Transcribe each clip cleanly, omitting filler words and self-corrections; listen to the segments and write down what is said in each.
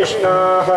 Oh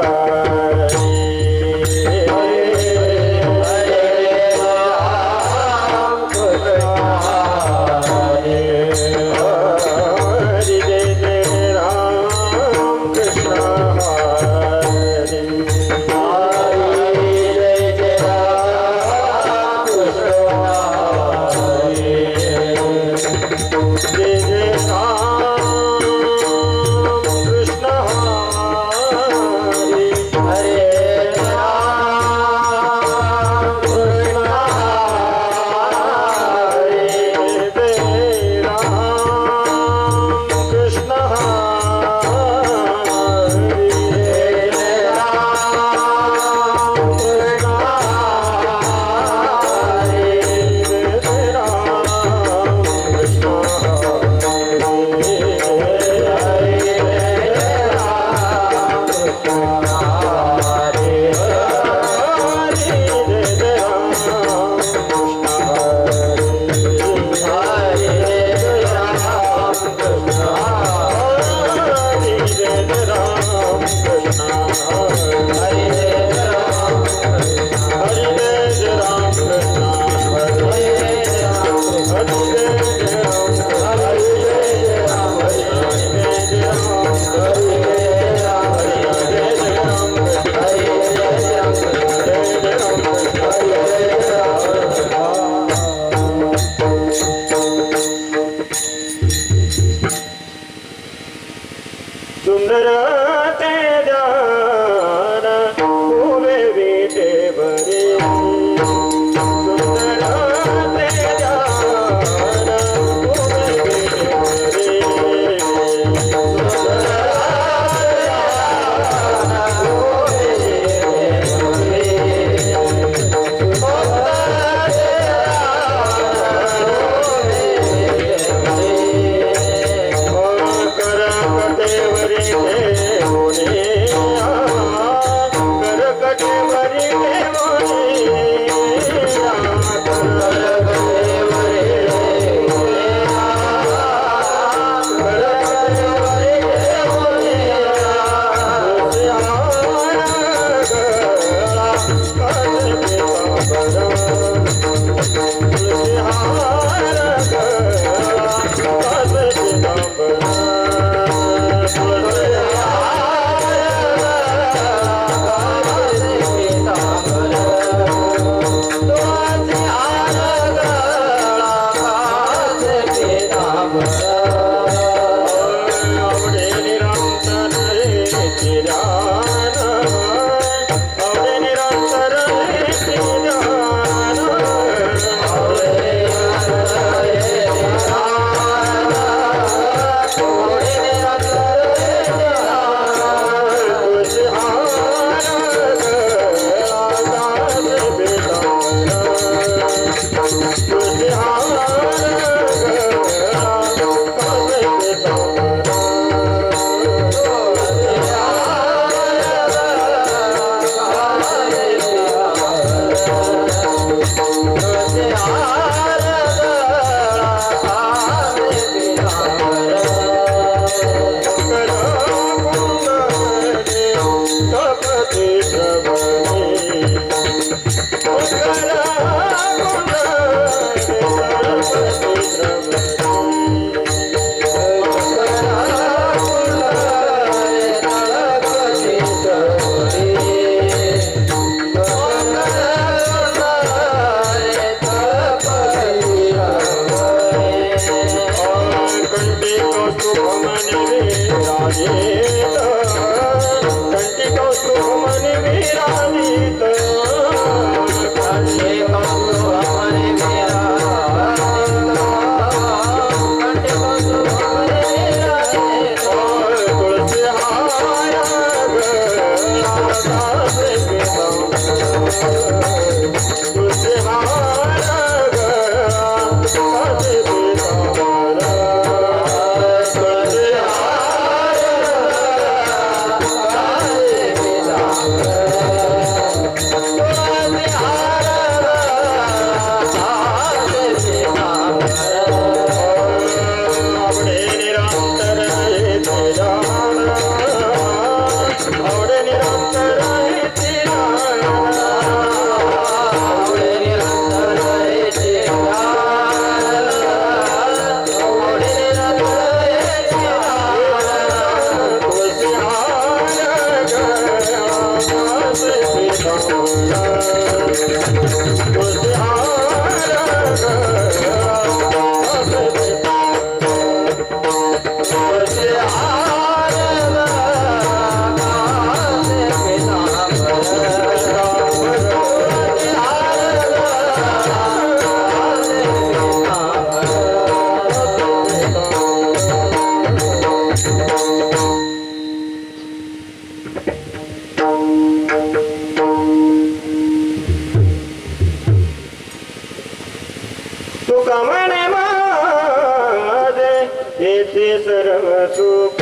येथे सर्व सुख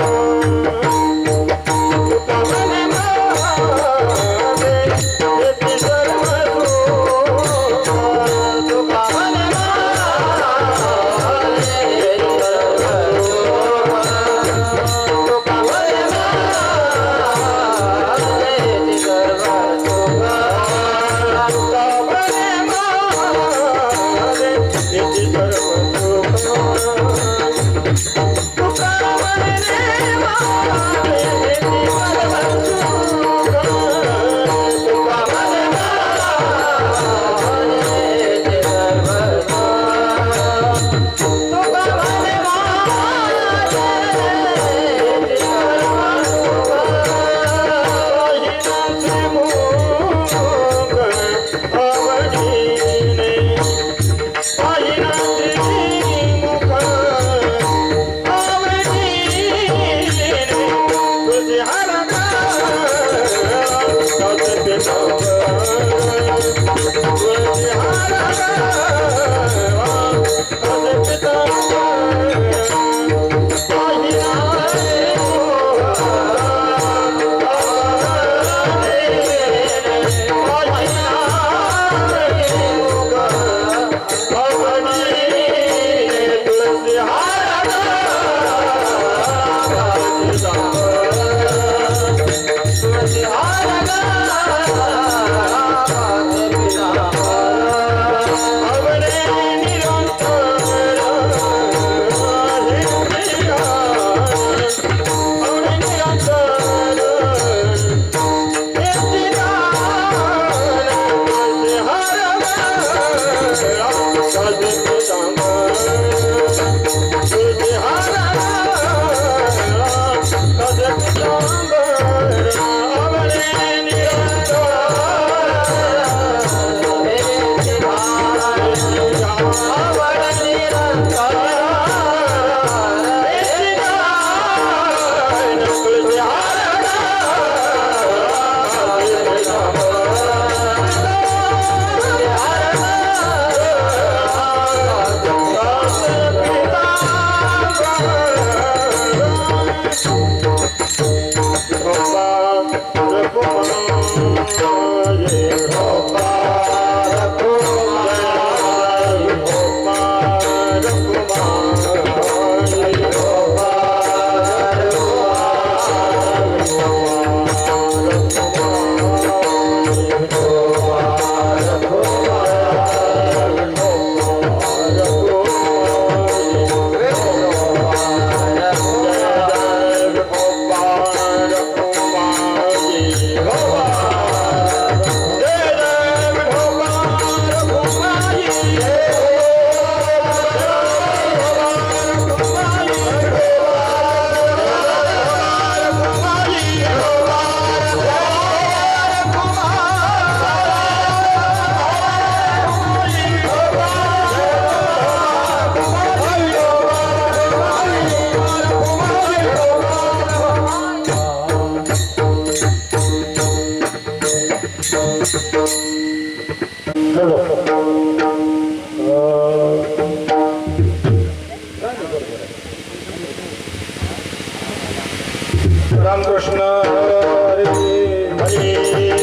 तुका म्हणे माझे येथे सर्व सुख तुका म्हणे माझे येथे सर्व सुख तुका म्हणे माझे येथे सर्व सुख तुका म्हणे माझे येथे सर्व रामकृष्ण हरी हरी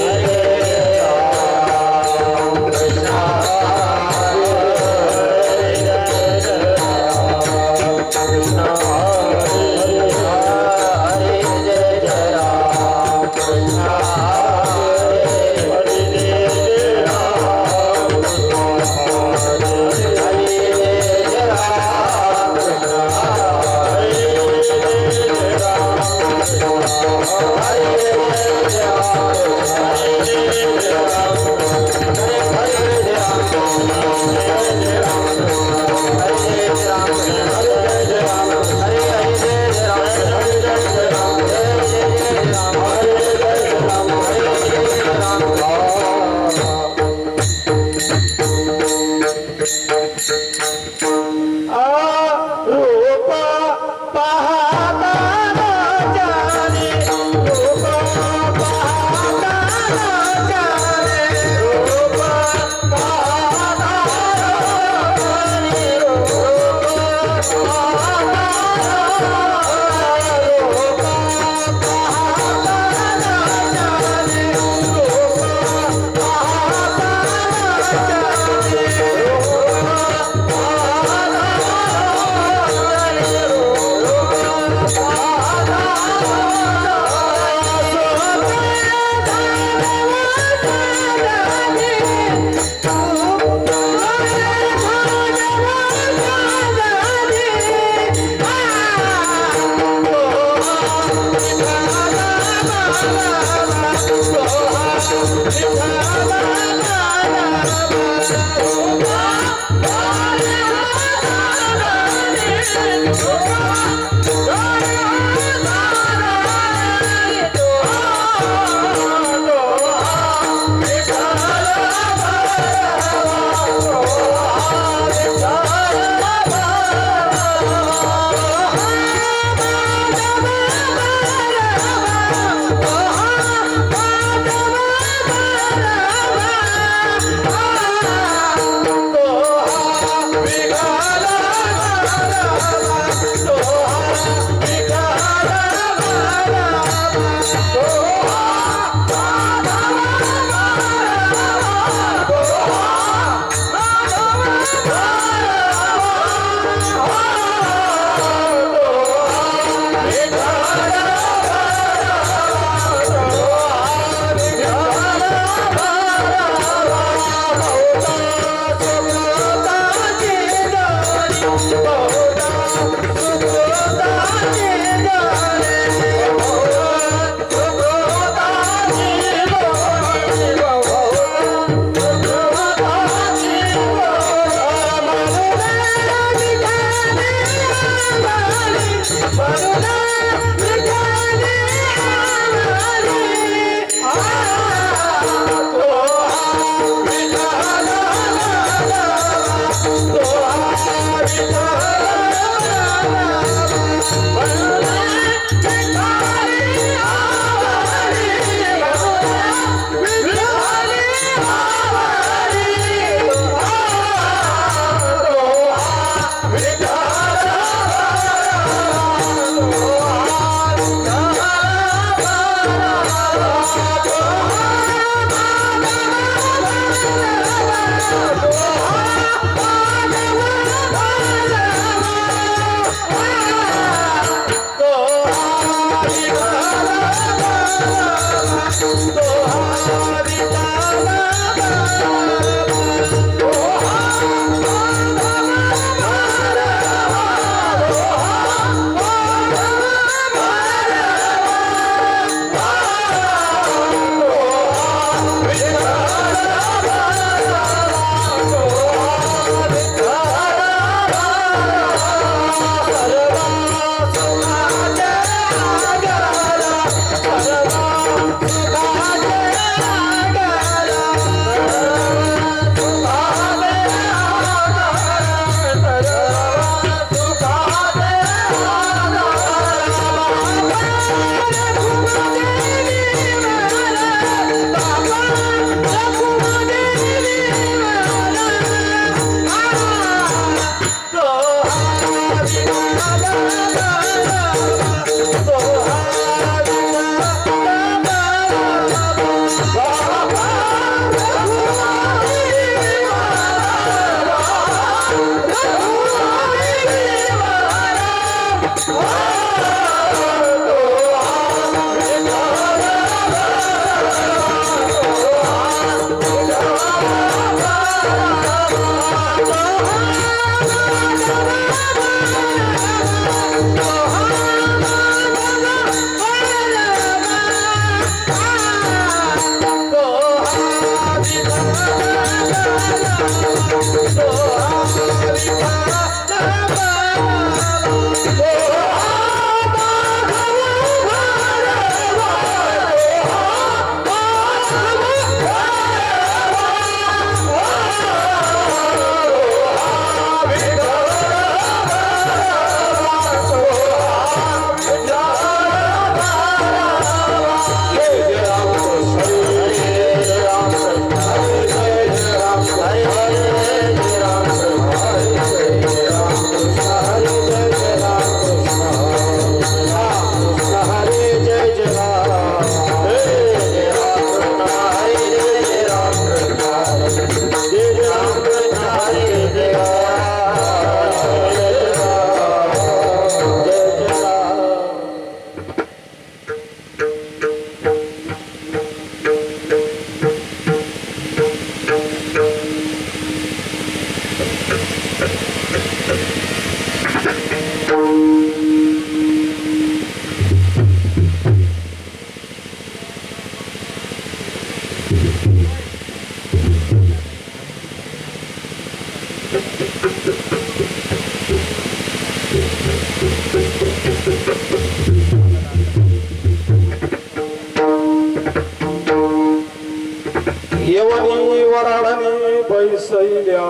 येवनी वराडनी बैसैल्या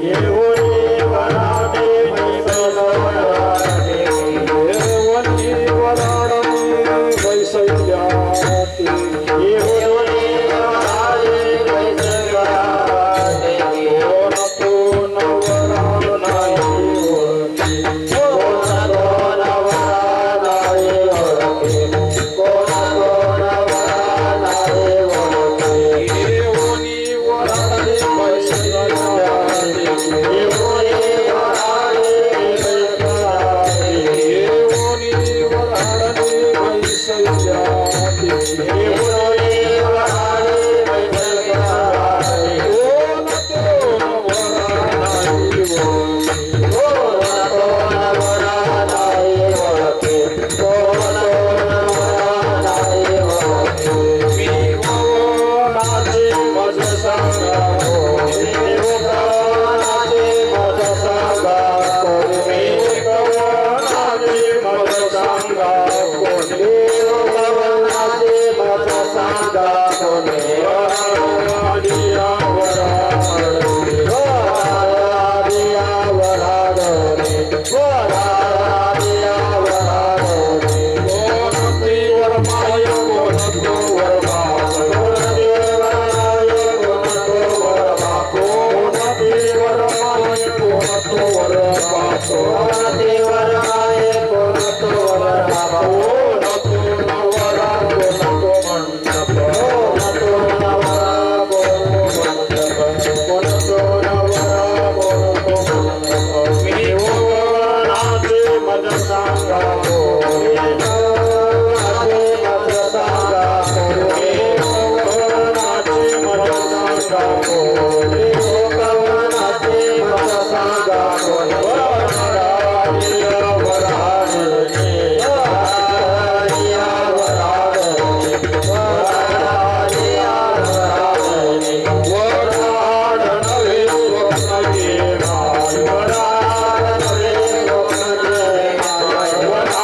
येवनी वराडे बैसैल्या येवनी वराडनी बैसैल्या येवनी वराडे बैसैल्या कोण वराड नाही कोण वराड नाही कोण वराड नाही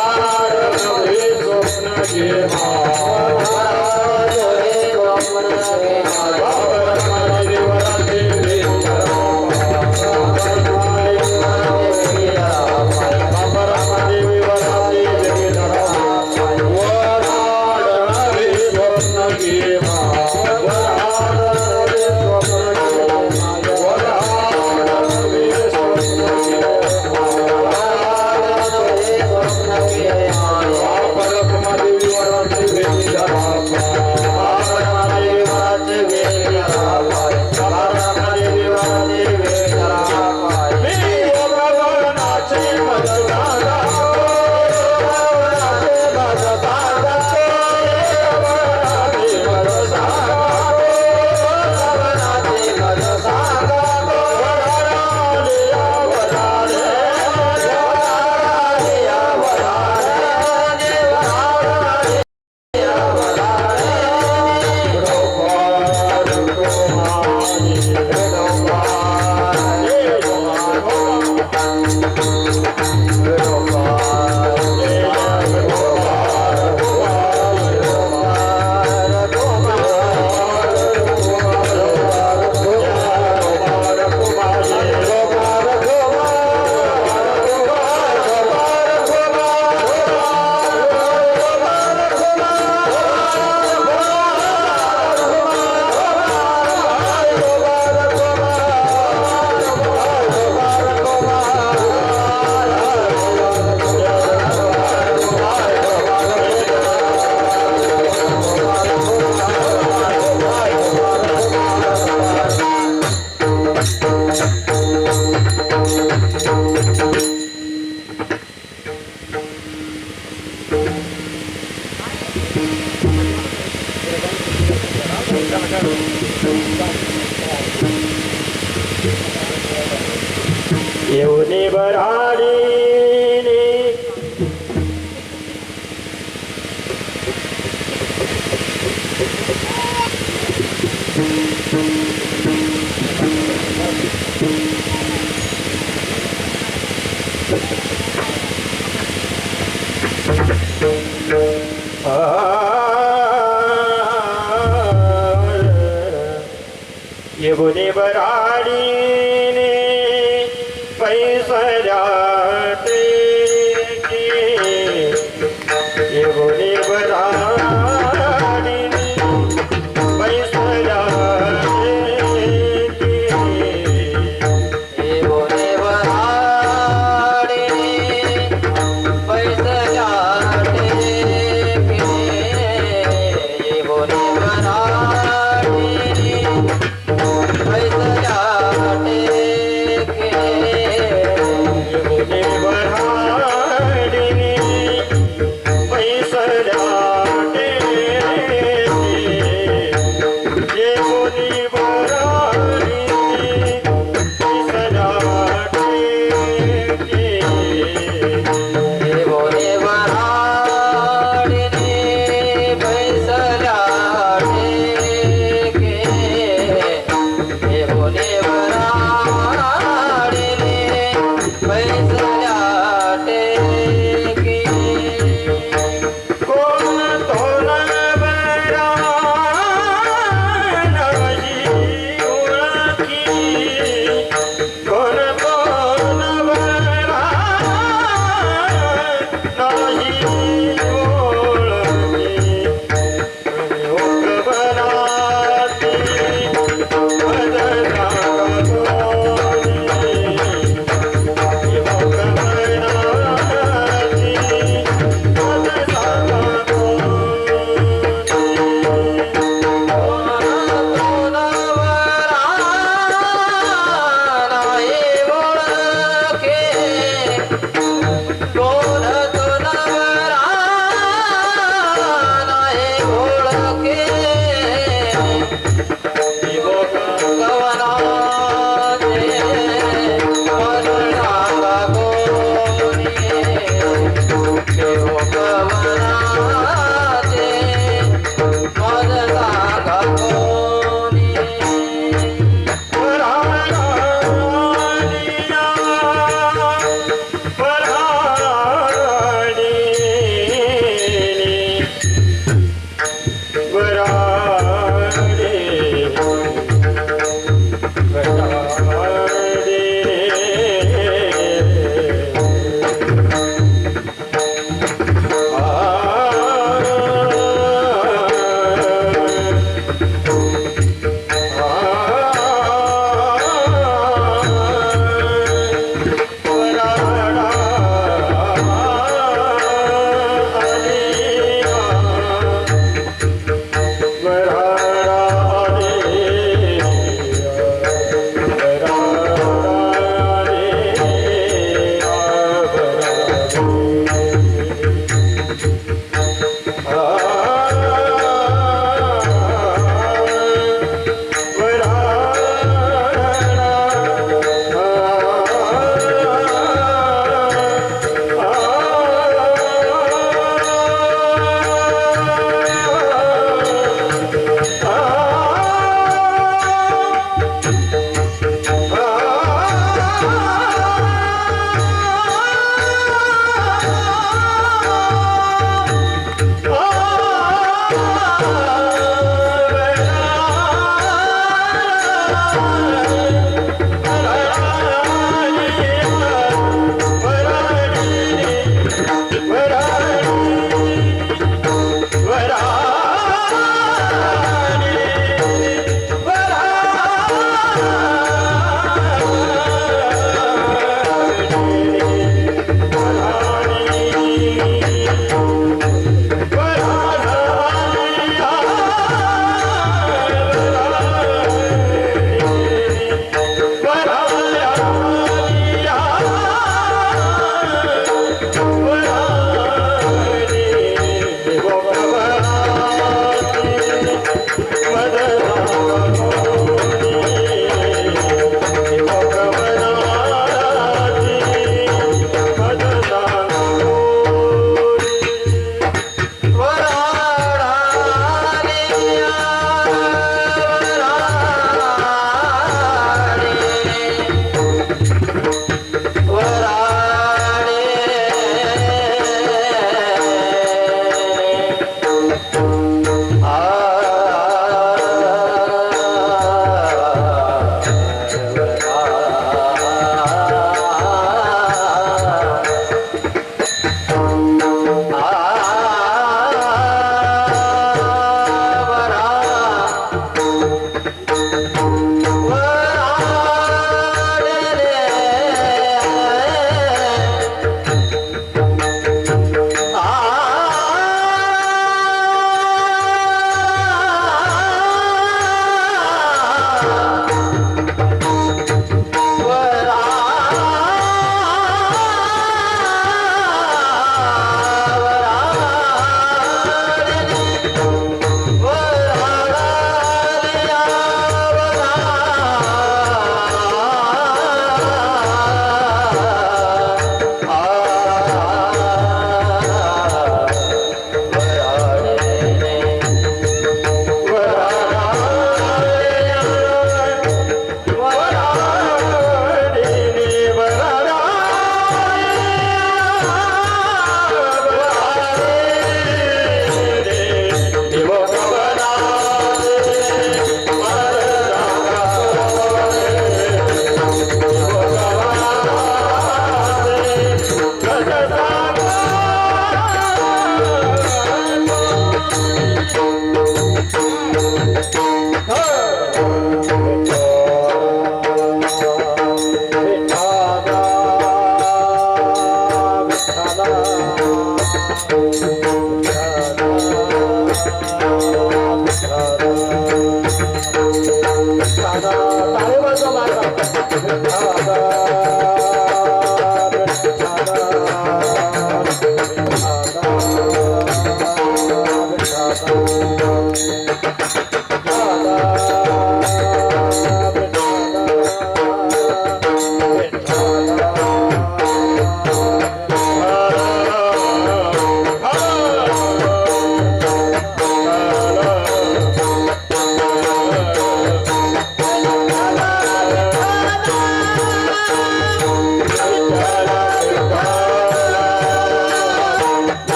बराडीने येऊने बराडीने पैसऱ्याटे येऊने बराडीने पैसऱ्याटे येऊने बराडीने पैसऱ्याटे येऊने बराडीने पैसऱ्याटे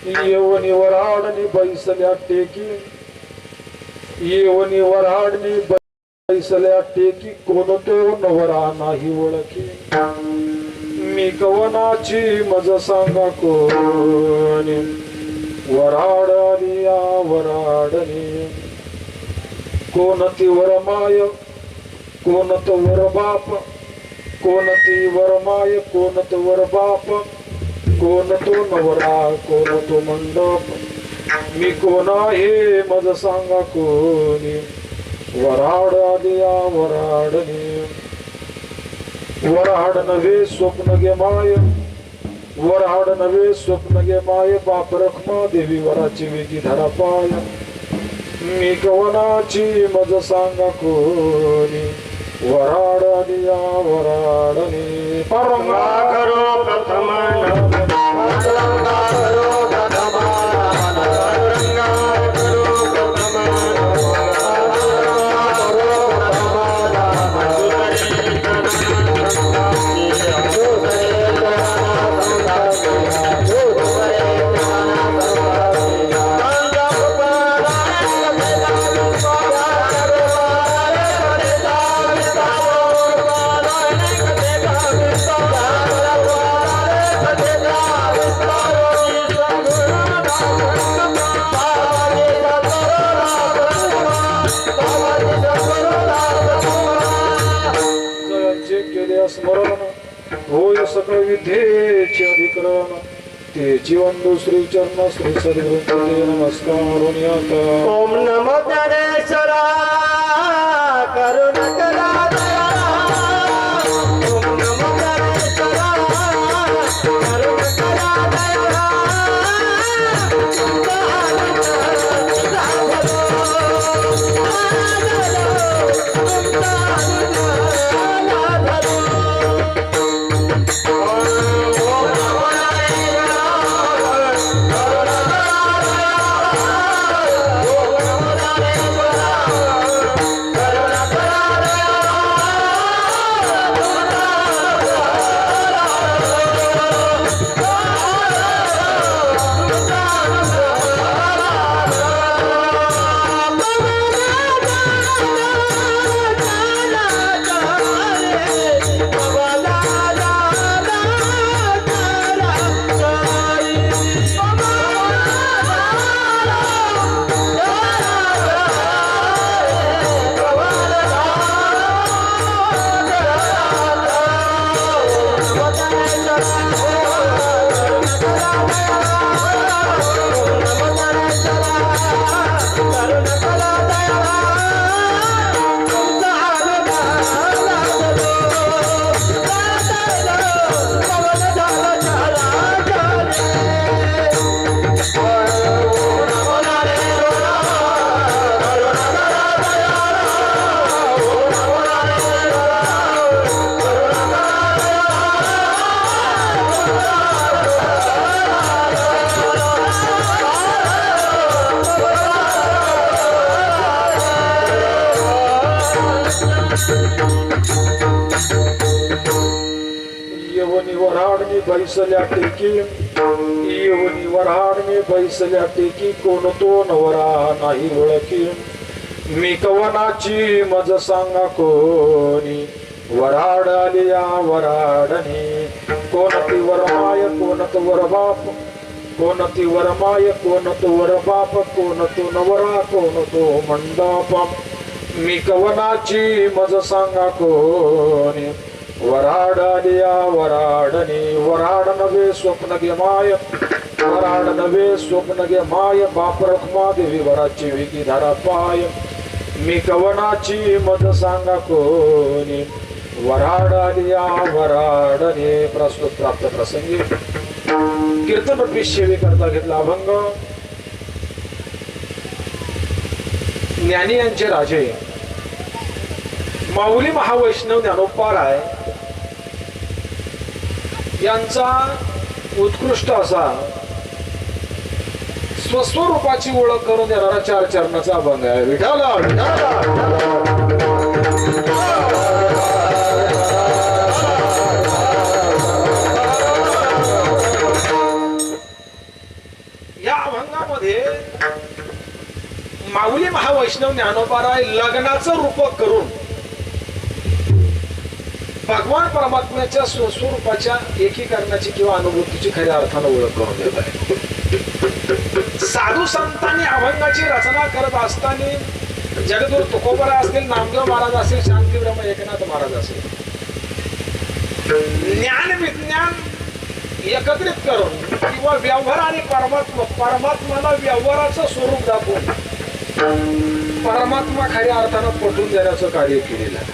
येवनी वराडनी बैसल्या टेकी येवनी वराडनी बैसल्या टेकी कोण तो नवरा नाही ओळखी मी कवनाची मज सांगा कोणी वराड आलिया वराडनी कोण ती वरमाय कोण तो वर बाप कोण ती वरमाय कोण तो वर बाप कोण तो नवरा कोण तो मंडप मी कोण आहे मज सांगा कोणी वराड आलिया वराडनी वराड नव्हे स्वप्न गे माय वराड नव्हे स्वप्न गे माय बाप रखमा देवी वराची वेगी धरा पाय मी कवनाची मज सांगा कोणी वराड आलिया वराडनी परंगा करो प्रथम परंगा करो प्रथम परंगा करो प्रथम स्मरण होय सकळ विद्येचे अधिकरण ते जीवन श्री चरण श्री सद्गुरू नमस्कार ओम नमो ज्ञानेश्वरा करुण करा दया ओम नमो ज्ञानेश्वरा करुण करा दया येवनी वराडनी बैसल्या टेकी येवनी वराडनी बैसल्या टेकी कोण तो नवरा नाही ओळखी मी कवनाची मज सांगा कोणी वराड आलिया वराडनी कोण ती वरमाय कोण तो वर बाप कोण ती वरमाय कोण तो वर बाप कोण तो नवरा कोण तो मंडप मी कवनाची मज सांगा कोणी वराड आलिया वराडनी वराड नव्हे स्वप्न गे माय वराड नव्हे स्वप्न गे माय बाप रखमा देवी वराची वेगी धारा पाय मी कवनाची मज सांगा कोणी वराड आलिया वराडनी प्रस्तुत प्राप्त प्रसंगी कीर्तन सेवे करता घेतला अभंग ज्ञानी यांचे राजे माऊली महावैष्णव ज्ञानोपाराय यांचा उत्कृष्ट असा स्वस्वरूपाची ओळख करून देणारा 4 चरणाचा अभंग आहे. विठाला विठाला महावैष्णव ज्ञानोबाराय लग्नाचं रूपक करून भगवान परमात्म्याच्या स्वस्वरूपाच्या एकीकरणाची किंवा अनुभूतीची खऱ्या अर्थानं ओळख करून देत आहे. साधू संतांनी अभंगाची रचना करत असताना जगद्गुरु तुकोबरा असतील, नामदेव महाराज असतील, शांतीब्रह्म एकनाथ महाराज असतील, ज्ञान विज्ञान एकत्रित करून किंवा व्यवहार आणि परमात्म्याला व्यवहाराचं स्वरूप दाखवून परमात्मा खऱ्या अर्थानं पटवून देण्याचं कार्य केलेलं आहे.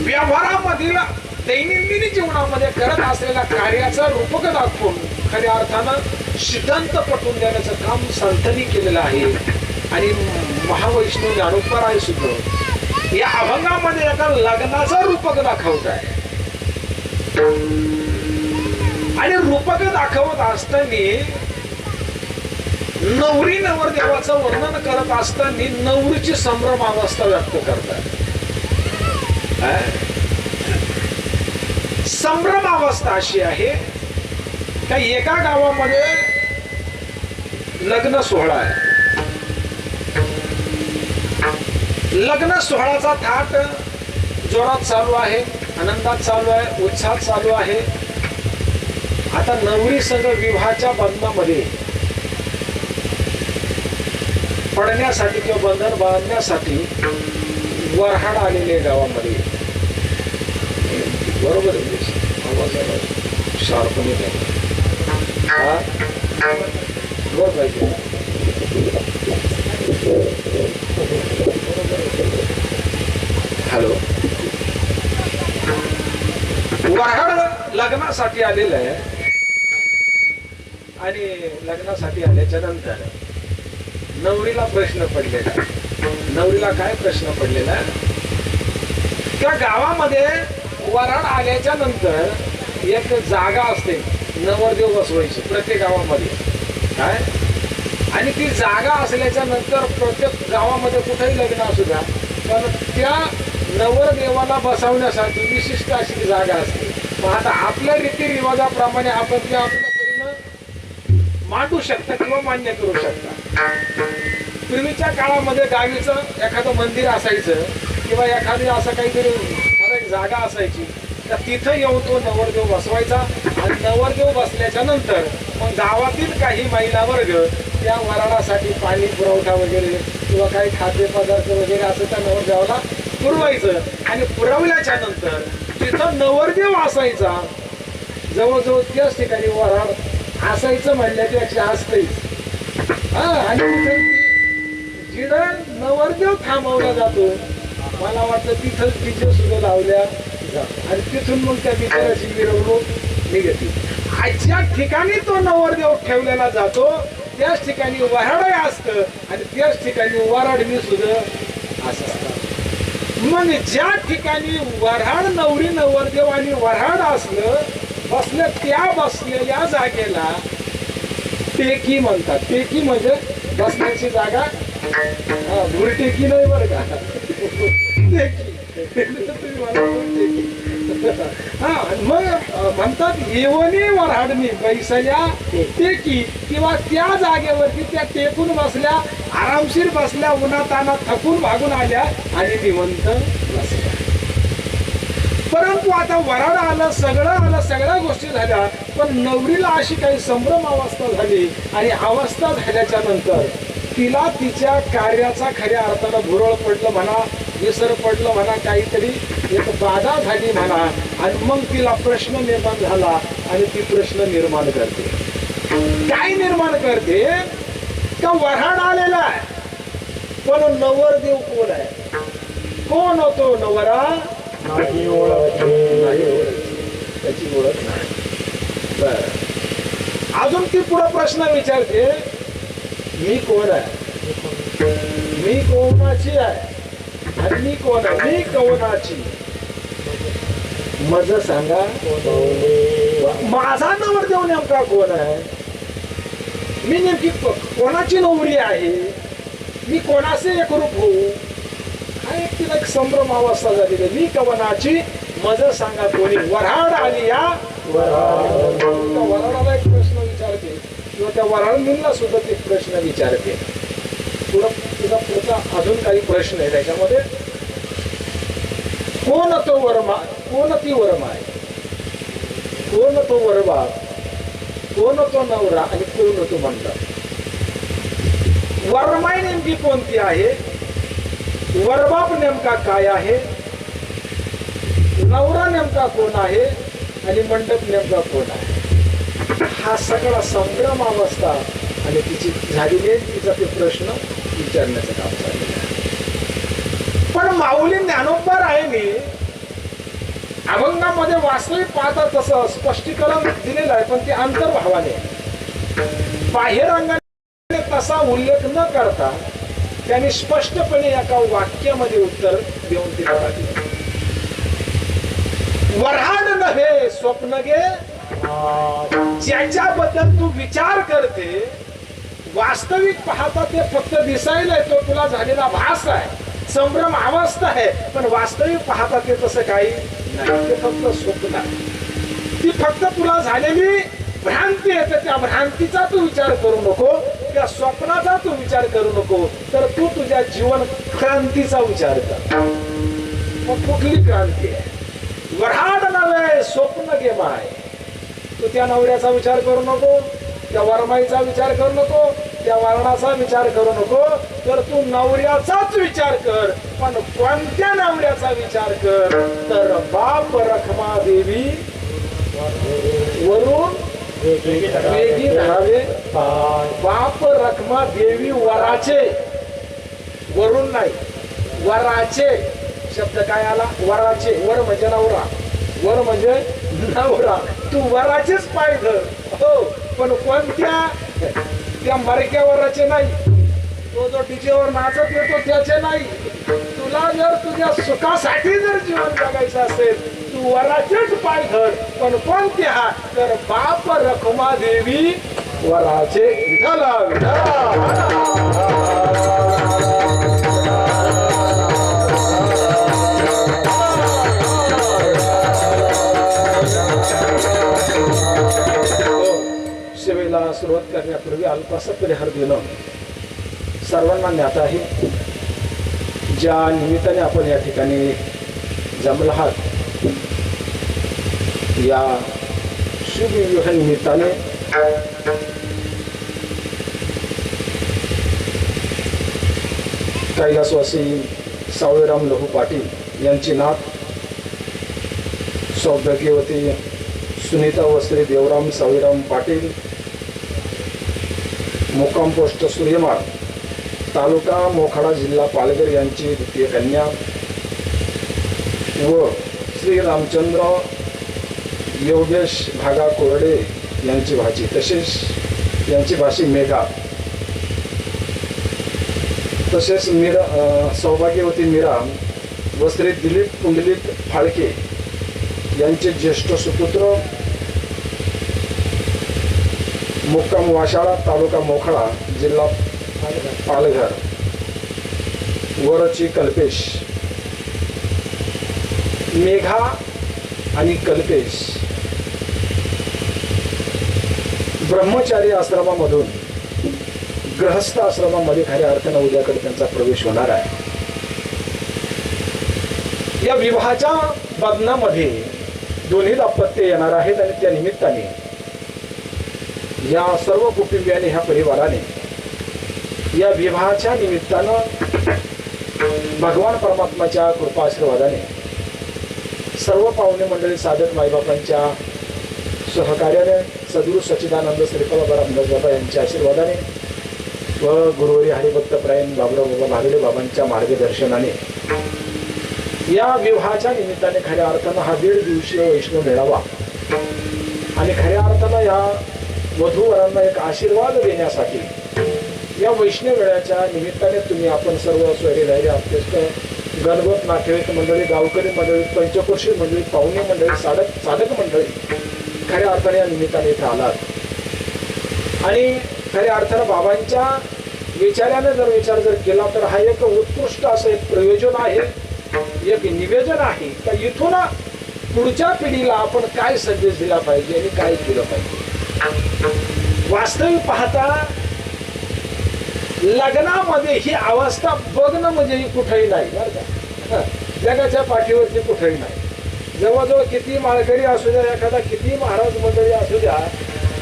व्यवहारामधील दैनंदिन जीवनामध्ये करत असलेल्या कार्याचं रूपक दाखवून खऱ्या अर्थानं सिद्धांत पटवून देण्याचं काम संतांनी केलेलं आहे. आणि महावैष्णव ज्ञानोबाराय सुद्धा या अभंगामध्ये एका लग्नाचं रूपक दाखवत आहे. आणि रूपक दाखवत असताना नवरी नवरदेवाचं वर्णन करत असताना नवरीची संभ्रम अवस्था व्यक्त करतात. संभ्रम अवस्था अशी आहे का एका गावामध्ये लग्न सोहळा आहे. लग्न सोहळ्याचा थाट जोरात चालू आहे, आनंदात चालू आहे, उत्साहात चालू आहे. आता नवरी संघ विवाहाच्या बंधनामध्ये पडण्यासाठी किंवा बंधन बांधण्यासाठी वऱ्हाड आलेले गावामध्ये. बरोबर आहे, शार्पणे बर पाहिजे. हॅलो, वऱ्हाड लग्नासाठी आलेलं आहे. आणि लग्नासाठी आल्याच्या नंतर नवरीला प्रश्न पडलेला. नवरीला काय प्रश्न पडलेला? त्या गावामध्ये वऱ्हाड आल्याच्या नंतर एक जागा असते नवरदेव बसवायची प्रत्येक गावामध्ये. काय? आणि ती जागा असल्याच्या नंतर प्रत्येक गावामध्ये कुठेही लग्न असू द्या, पण त्या नवरदेवाला बसवण्यासाठी विशिष्ट अशी जागा असते. मग आता आपल्या रीतिरिवाजाप्रमाणे आपण ते आपल्या परीनं मांडू शकता किंवा मान्य करू शकता. पूर्वीच्या काळामध्ये गावीचं एखादं मंदिर असायचं किंवा एखादी असं काहीतरी एक जागा असायची, तर तिथं येऊन तो नवरदेव बसवायचा. आणि नवरदेव बसल्याच्या नंतर मग गावातील काही महिला वर्ग त्या वऱ्हाडासाठी पाणी पुरवठा वगैरे किंवा काही खाद्यपदार्थ वगैरे असं त्या नवरदेवाला पुरवायचं. आणि पुरवल्याच्या नंतर तिथं नवरदेव असायचा जवळजवळ त्याच ठिकाणी वऱ्हाड असायचं म्हणल्यापेक्षा असतंच. आणि जिथं नवरदेव थांबवला जातो, मला वाटतं तिथं डीजे सुद्धा लावल्या जातात आणि तिथून मग त्या बिचाराची मिरवणूक निघते. ज्या ठिकाणी तो नवरदेव ठेवलेला जातो त्याच ठिकाणी वऱ्हाड असतं आणि त्याच ठिकाणी वऱ्हाडणी सुद्धा असतं. मग ज्या ठिकाणी वऱ्हाड नवरी नवरदेव आणि वऱ्हाड असलं बसलं त्या बसलेल्या जागेला टेकी म्हणतात. टेकी म्हणजे बसण्याची जागा, भुरटेकी नाही बरं का, मग म्हणतात येवनी वऱ्हाडणी बैसल्या टेकी, किंवा त्या जागेवरती त्या टेकून बसल्या, आरामशीर बसल्या, उन्हातानात थकून भागून आल्या आणि निवंत बसल्या. परंतु आता वऱ्हाड आलं, सगळं आलं, सगळ्या गोष्टी झाल्या, पण नवरीला अशी काही संभ्रम अवस्था झाली. आणि अवस्था झाल्याच्या नंतर तिला तिच्या कार्याचा खऱ्या अर्थानं भुरळ पडलं म्हणा, विसर पडलं म्हणा, काहीतरी एक बाधा झाली म्हणा. आणि मग तिला प्रश्न निर्माण झाला आणि ती प्रश्न निर्माण करते. काय निर्माण करते? का वऱ्हाड आलेला आहे, पण नवरदेव कोण आहे? कोण होतो नवरा? नाही ओळख, त्याची ओळख नाही. बर, अजून ती पुढे प्रश्न विचारते, मी कोण आहे? मी कोणाची आहे? आणि मी कोण आहे? मी कोणाची? मज सांगा, माझा नवरदेव नेमका कोण आहे? मी नेमकी कोणाची नवरी आहे? मी कोणाचे एकरूप होऊ? हा एक तिला एक संभ्रम अवस्था झालेली. मी कवनाची, मज सांगा कोणी? वऱ्हाड आली या वऱ्हाडाला एक प्रश्न विचारते किंवा त्या वऱ्हाडींना सुद्धा ते प्रश्न विचारते. तुझा पुढचा अजून काही प्रश्न आहे त्याच्यामध्ये. कोण तो वरमा, कोण ती वरमाय, कोण तो वरबाप, कोण तो नवरा आणि कोण तो म्हणतात. वरमाई नेमकी कोणती आहे, वरबाप नेमका काय आहे, नवरा नेमका कोण आहे आणि मंडप नेमका कोण आहे, हा सगळा संभ्रम अवस्था आणि तिची झालेली तिचा ते प्रश्न विचारण्याचं काम चाललेलं आहे. पण माऊली ज्ञानोबा रायने अभंगामध्ये वास्तविक पाहता तसं स्पष्टीकरण दिलेलं आहे, पण ते अंतर्भावाने बाह्यरंगाने तसा उल्लेख न करता त्यांनी स्पष्टपणे एका वाक्यामध्ये उत्तर देऊन दिलं आहे. वऱ्हाड नव्हे स्वप्न गे, ज्याच्याबद्दल तू विचार करते वास्तविक पाहता ते फक्त दिसायला तो तुला झालेला भास आहे, संभ्रम अवस्था आहे, पण वास्तविक पाहता ते तसं काही नाही, ते फक्त स्वप्न आहे. ती फक्त तुला झालेली भ्रांती आहे. तर त्या भ्रांतीचा तू विचार करू नको, त्या स्वप्नाचा तू विचार करू नको, तर तू तुझ्या जीवन क्रांतीचा विचार कर. मग कुठली क्रांती आहे? वऱ्हाड नव्हे स्वप्न गे माय. तू त्या नवऱ्याचा विचार करू नको, त्या वरमाईचा विचार करू नको, त्या वर्णाचा विचार करू नको, तर तू नवऱ्याचाच विचार कर. पण कोणत्या नवऱ्याचा विचार कर, तर बाप रखमा देवी वरून वेगी राहावे. बाप रखमा देवी वराचे, वरून नाही, वराचे शब्द काय आला, वराचे. वर म्हणजे नवरा, वर म्हणजे नवरा. तू वराचेच पाय धर, हो, पण कोणत्या, त्या मरक्या वराचे नाही, तो जो डीजेवर नाचत येतो त्याचे नाही. तुला जर तुझ्या सुखासाठी जर जीवन जगायचं असेल, तू वराचेच पाय धर, पण कोणत्या, तर बाप रखमा देवी वराचे. विठाला सेवेला सुरुवात करण्यापूर्वी अल्पासा परिहार देणं सर्वांना ज्ञात आहे. ज्या निमित्ताने आपण या ठिकाणी जमला आहात, या शुभविवाह निमित्ताने कैलासवासी सावळेराम लहू पाटील यांची नात सौभाग्यवती सुनीता वस्त्रे देवराम सावळेराम पाटील, मुक्काम पोस्ट सूर्यमाळ, तालुका मोखाडा, जिल्हा पालघर यांची द्वितीय कन्या व श्री रामचंद्र योगेश भागा कोरडे यांची भाची, तसेच यांची भाची मेघा, तसेच सौभाग्यवती मीरा वस्त्रे दिलीप पुंडलिक फाळके यांचे ज्येष्ठ सुपुत्र, मुक्काम वाशाळा, तालुका मोखाडा, जिल्हा पालघर, वरची कल्पेश. मेघा आणि कल्पेश ब्रह्मचारी आश्रमामधून गृहस्थ आश्रमामध्ये खऱ्या अर्थानं उद्याकडे त्यांचा प्रवेश होणार आहे. या विवाहाच्या बंधनामध्ये दोन्ही दाम्पत्य येणार आहेत आणि त्या निमित्ताने या सर्व कुटुंबियाने, ह्या परिवाराने या विवाहाच्या निमित्तानं भगवान परमात्माच्या कृपा आशीर्वादाने सर्व पाहुणे मंडळी, साधक माईबापांच्या सहकार्याने, सद्गुरू सच्चिदानंद श्रीपाद रामदास बाबा यांच्या आशीर्वादाने व गुरुवारी हरिभक्तप्रायण बाबुराव बाबा भागडे बाबांच्या मार्गदर्शनाने या विवाहाच्या निमित्ताने खऱ्या अर्थानं हा 1.5 दिवसीय वैष्णव मेळावा आणि खऱ्या अर्थानं या वधूवरांना एक आशीर्वाद देण्यासाठी या वैष्णव मेळ्याच्या निमित्ताने तुम्ही आपण सर्व सोयरे राहिले अत्यंत गणगोत नातेवाईक मंडळी, गावकरी मंडळी, पंचक्रोशी मंडळी, पाहुणे मंडळी, साधक मंडळी खऱ्या अर्थाने या निमित्ताने इथे आलात. आणि खऱ्या अर्थानं बाबांच्या विचाराने जर विचार जर केला तर हा एक उत्कृष्ट असं एक प्रयोजन आहे, एक निवेदन आहे का इथून पुढच्या पिढीला आपण काय संदेश दिला पाहिजे आणि काय केलं पाहिजे. वास्तविक पाहता लग्नामध्ये ही अवस्था बघणं म्हणजे ही कुठेही नाही बरं का. जगाच्या पाठीवरती कुठेही नाही. जवळजवळ किती माळकरी असू द्या, एखादा किती महाराज मंडळी असू द्या,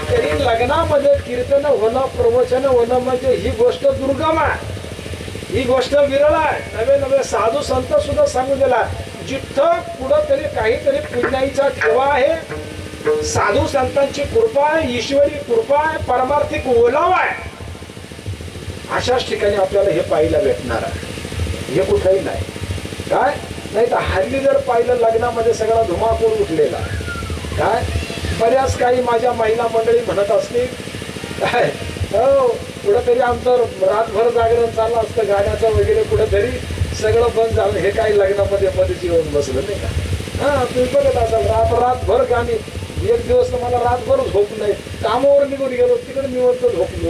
तरी लग्नामध्ये कीर्तन होणं, प्रवचन होणं म्हणजे ही गोष्ट दुर्गम आहे, ही गोष्ट विरळ आहे. नवे नवे साधू संत सुद्धा सांगू दिला, जिथं कुठंतरी काहीतरी पुण्याईचा ठेवा आहे, साधू संतांची कृपा आहे, ईश्वरी कृपा आहे, परमार्थिक ओलावा आहे, अशाच ठिकाणी आपल्याला हे पाहायला भेटणार आहे. हे कुठेही नाही. काय नाही तर हल्ली जर पाहिलं लग्नामध्ये सगळा धुमाकूळ उठलेला काय. बऱ्याच काही माझ्या महिला मंडळी म्हणत असतील काय, हो कुठंतरी आमचं रातभर जागरण चाललं असतं गाण्याचं वगैरे, कुठंतरी सगळं बंद झालं, हे काही लग्नामध्ये मध्येच येऊन बसलं नाही का. हा तुम्ही बघत असाल रातभर गाणी. एक दिवस तर मला रातभर झोप नाही, कामावर निघून गेलो, तिकडे निवडतो झोपलो.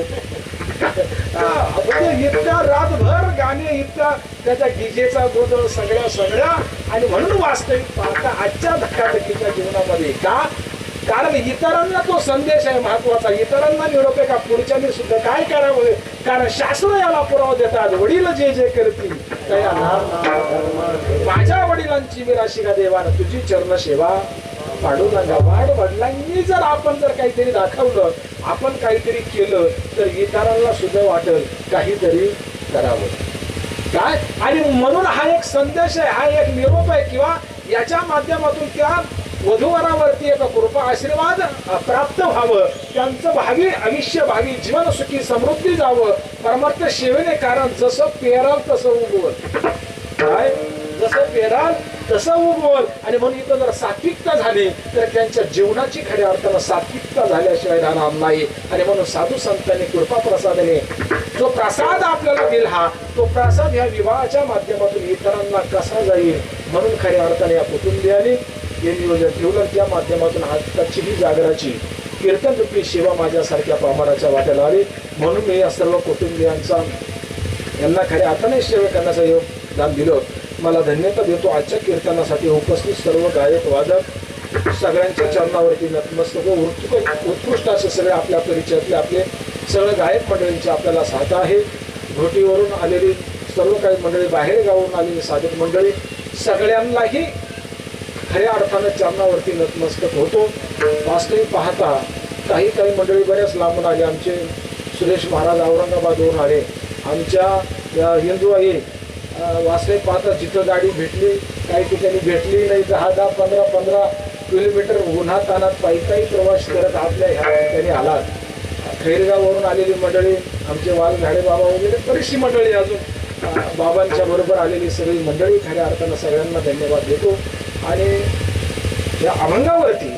इतक्या रातभर गाणे, इतका त्याच्या डीजेचा गोंधळ सगळ्या आणि म्हणून वास्तविक पाहता आजच्या धकाधकीच्या जीवनामध्ये का, कारण इतरांना तो संदेश आहे महत्वाचा, इतरांना निरोप आहे का पुढच्यानी सुद्धा काय करावं, कारण शास्त्र याला पुरावा देतात, वडील जे जे करतील त्या माझ्या वडिलांची मी राशिका देवान तुझी चरण सेवा पाडू नका. वाढ वडिलांनी जर आपण जर काहीतरी दाखवलं, आपण काहीतरी केलं, तर इतरांना सुद्धा वाटेल काहीतरी करावं काय. आणि म्हणून हा एक संदेश आहे, हा एक निरोप आहे, किंवा याच्या माध्यमातून त्या वधूवरावरती एक कृपा आशीर्वाद प्राप्त व्हावं, त्यांचं भावी आयुष्य, भावी जीवन सुखी समृद्धी जावं परमार्थ सेवेने. कारण जसं पेराल तसं उगवल काय, जसं पेराल तसं उगवल. आणि म्हणून इथं जर सात्विकता झाली तर त्यांच्या जीवनाची खऱ्या अर्थानं सात्विकता झाल्याशिवाय राहणार नाही. आणि म्हणून साधू संतांनी कृपा प्रसादाने जो प्रसाद आपल्याला दिला, तो प्रसाद ह्या विवाहाच्या माध्यमातून इतरांना कसा जाईल, म्हणून खऱ्या अर्थाने या कुटुंबियांनी हे नियोजन ठेवलं. त्या माध्यमातून आजची ही जागराची कीर्तन रूपी सेवा माझ्यासारख्या पामराच्या वाट्याला आली. म्हणून मी या सर्व कुटुंबियांचा यांना खऱ्या अर्थाने सेवा करण्याचं योगदान दिलं. मला धन्यता देतो. आजच्या कीर्तनासाठी उपस्थित सर्व गायक वादक सगळ्यांच्या चरणावरती नतमस्तक. उत्कृष्ट असे सगळे आपल्या परिचयातले आपले सगळे गायक मंडळींची आपल्याला साथ आहे. घोटीवरून आलेली सर्व काही मंडळी, बाहेर गावून आलेली साधक मंडळी, सगळ्यांनाही खऱ्या अर्थानं चरणावरती नतमस्तक होतो. वास्तविक पाहता काही मंडळी बऱ्याच लांबून आले. आमचे सुरेश महाराज औरंगाबादवरून आले. आमच्या हिंदू आई वास्तविक पाहता जिथं गाडी भेटली, काही ठिकाणी भेटली नाही, 10-15 किलोमीटर उन्हात तानात पायी प्रवास करत आपल्या ह्या ठिकाणी आलात. खैरगाववरून आलेली मंडळी, आमचे वालझाडे बाबा वगैरे बरीचशी मंडळी, अजून बाबांच्या बरोबर आलेली सगळी मंडळी, खऱ्या अर्थानं सगळ्यांना धन्यवाद देतो. आणि या अभंगावरती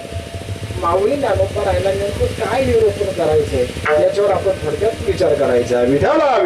माऊली ज्ञानोबा राहिला नेमकं काय निरूपण करायचंय याच्यावर आपण थोडक्यात विचार करायचा. विठाला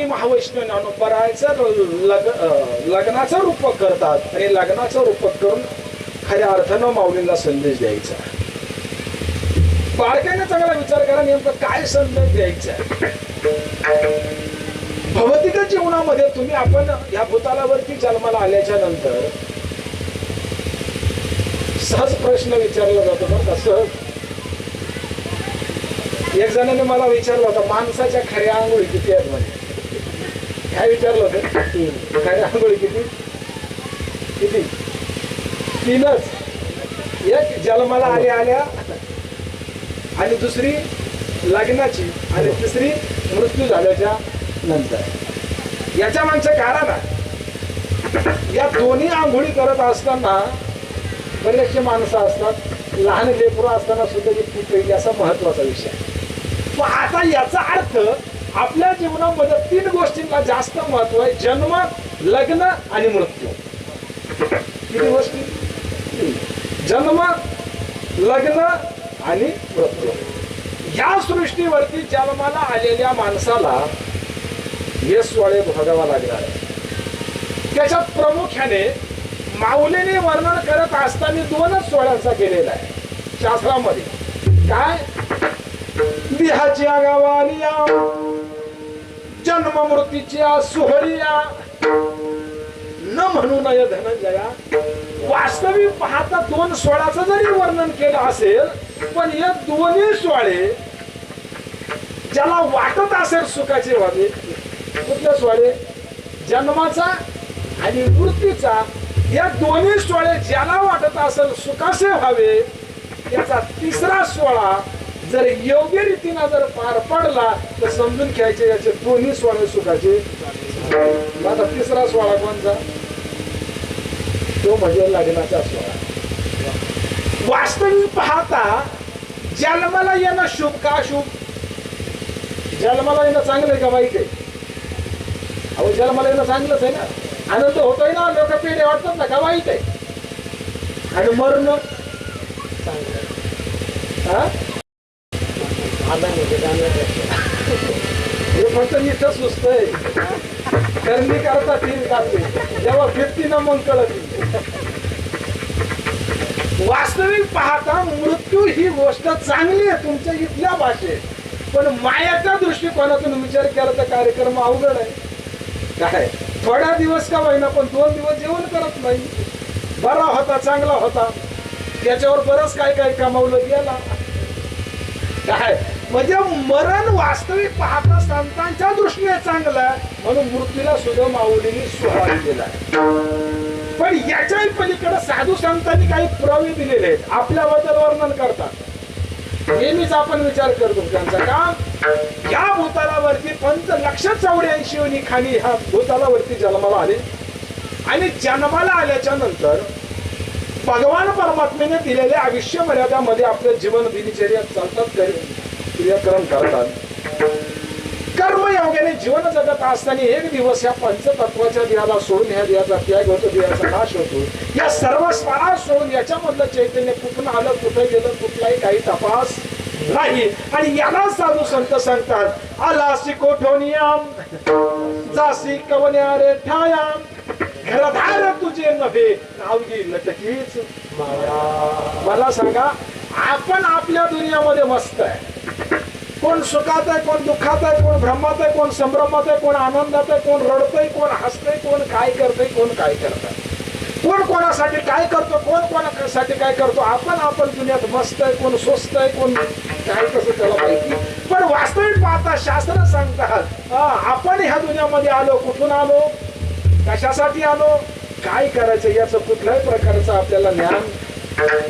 महावैष्णव ज्ञानोबरायचं लग्नाचं रूपक करतात आणि लग्नाचं रूपक करून खऱ्या अर्थानं माऊलीला संदेश द्यायचा. बारकाईने चांगला विचार करा, नेमकं काय संदेश द्यायचा. भौतिक जीवनामध्ये तुम्ही आपण या भूतालावरती जन्माला आल्याच्या नंतर सहज प्रश्न विचारला जातो बरं का. सहज एक जणाने मला विचारलं होतं, माणसाच्या खऱ्या आंघोळी किती आहेत म्हणे. काय विचारलं होतं? 3. खऱ्या आंघोळी किती? 3च. एक जन्माला आल्या आणि दुसरी लग्नाची आणि तिसरी मृत्यू झाल्याच्या नंतर. याच्या मागचं कारण आहे, या दोन्ही आंघोळी करत असताना बरेचसे माणसं असतात, लहान लेकरं असताना सुद्धा ती पहिली, असा महत्वाचा विषय. पण आता याचा अर्थ आपल्या जीवनामध्ये 3 गोष्टींना जास्त महत्व आहे: जन्म, लग्न आणि मृत्यू. किती गोष्टी? 3. जन्म, लग्न आणि मृत्यू. या सृष्टीवरती जन्माला आलेल्या माणसाला हे सोहळे भोगावा लागणार आहे. त्याच्यात प्रामुख्याने माऊलीने वर्णन करत असताना 2च सोहळ्यांचा केलेला आहे शास्त्रामध्ये. काय? देहाच्या गावालिया, जन्म मृत्यूच्या सोहळीया, न म्हणू नये धनंजया. वास्तविक पाहता 2 सोहळ्याचं जरी वर्णन केलं असेल, पण या दोन्ही सोहळे ज्याला वाटत असेल सुखाचे व्हावे, कुठले सोहळे? जन्माचा आणि मृत्यूचा. या दोन्ही सोहळे ज्याला वाटत असेल सुखाचे व्हावे, त्याचा 3रा सोहळा जर योग्य रीतीने जर पार पडला तर समजून घ्यायचे याचे दोन्ही सोहळे सुखाचे. आता 3रा सोहळा कोणता? तो म्हणजे लग्नाचा सोहळा. वास्तविक पाहता जन्माला येणं शुभ का अशुभ? जन्माला येणं चांगलं आहे का वाईट आहे? अहो, जन्माला येणं चांगलंच आहे ना. आनंद होतोय ना, लोक पेढे वाटतात ना, का वाईट आहे? आणि मरण चांगलं हे फक्त इथं सुस्त आहे. करणी करता 3 कापे, जेव्हा फिरती ना मग कळत. वास्तविक पाहता मृत्यू ही गोष्ट चांगली आहे तुमच्या इथल्या भाषेत, पण मायाच्या दृष्टिकोनातून विचार केला तर कार्यक्रम अवघड आहे. काय? थोडा दिवस का होईना, पण 2 दिवस जेवण करत नाही. बरा होता, चांगला होता, त्याच्यावर बरंच काय काय कमावलं गेला. काय म्हणजे मरण वास्तविक पाहता संतांच्या दृष्टीने चांगलं आहे, म्हणून मृत्यूला सुद्धा माऊलीने सोहळा दिला. पण याच्याही पलीकडे साधू संतांनी काही पुरावे दिलेले आहेत, आपल्याबद्दल वर्णन करतात. नेहमीच आपण विचार करतो त्यांचा काम या भूतालावरती 5,84,000 खाली ह्या भूतालावरती जन्माला आले, आणि जन्माला आल्याच्या नंतर भगवान परमात्मेने दिलेल्या आयुष्य मर्यादामध्ये आपलं जीवन दिनचर्या चालतात, क्रियाक्रम करतात. कर्मयोगाने जीवन जगत असताना एक दिवस या पंचतत्वाच्या देहाला सोडून ह्या देहाचा त्याग होतो, देहाचा नाश होतो. या सर्व स्वराज सोडून याच्यामधलं चैतन्य कुठून आलं, कुठे गेलं, कुठलाही काही तपास नाही. आणि याला साधू संत सांगतात, आलासी कोठोनियाम जासी कवन्या रे ठायाम, घरदार तुझे नव्हे नावगी लटकीच माया. मला सांगा, आपण आपल्या दुनियामध्ये मस्त आहे. कोण सुखात आहे, कोण दुःखात आहे, कोण भ्रमात आहे, कोण संभ्रमात आहे, कोण आनंदात आहे, कोण रडतय, कोण हसतय, कोण काय करतय, कोण काय करतय, कोण कोणासाठी काय करतो, कोण कोणासाठी काय करतो. आपण दुनियात मस्त आहे, कोण स्वस्त आहे, कोण काय कसं त्याला माहिती. पण वास्तविक पाहता शास्त्र सांगतात, आपण ह्या दुनियामध्ये आलो, कुठून आलो, कशासाठी आलो, काय करायचं याचं कुठल्याही प्रकारचं आपल्याला ज्ञान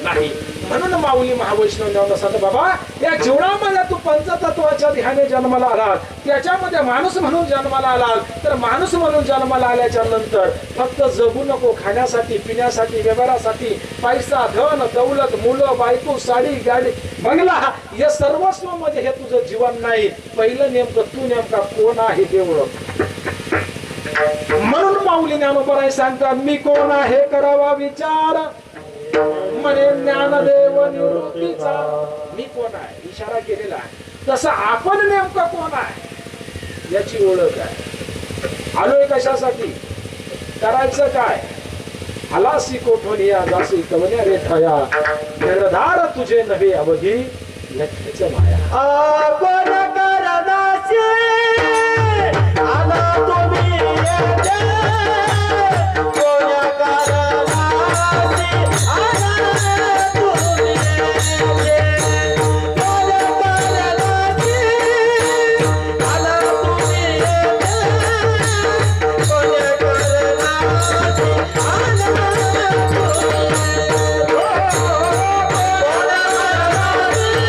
नाही. म्हणून माऊली महावैष्णव सांगतो, बाबा या जीवनामध्ये तू पंचतत्वाच्या ध्याने जन्माला आलात, त्याच्यामध्ये माणूस म्हणून जन्माला आलात, तर माणूस म्हणून जन्माला आल्याच्या नंतर फक्त जगू नको, खाण्यासाठी, पिण्यासाठी, व्यवहारासाठी, पैसा, धन, दौलत, मुलं, बायको, साडी, गाडी, बंगला, हे सर्वस्व म्हणजे हे तुझं जीवन नाही. पहिलं नेमकं तू नेमका कोण आहे हे ओळख. म्हणून माऊली ज्ञानोबराय सांगतात, मी कोण आहे करावा विचार, म्हणे ज्ञानदेव निवृत्तीचा. मी कोण आहे इशारा केलेला आहे, तसं आपण नेमकं कोण आहे याची ओळख आहे. आलोय कशासाठी, करायचं काय, आलासी कोठोनिया जासी कवन्या रे ठाया, घरदार तुझे नव्हे अवघी लटकीच माया. आपण करदासी आला तुम्ही येथे, कोण्या करदासी आला तुम्ही येथे, कोण्या करदासी आला तुम्ही येथे, कोण्या करदासी आला तुम्ही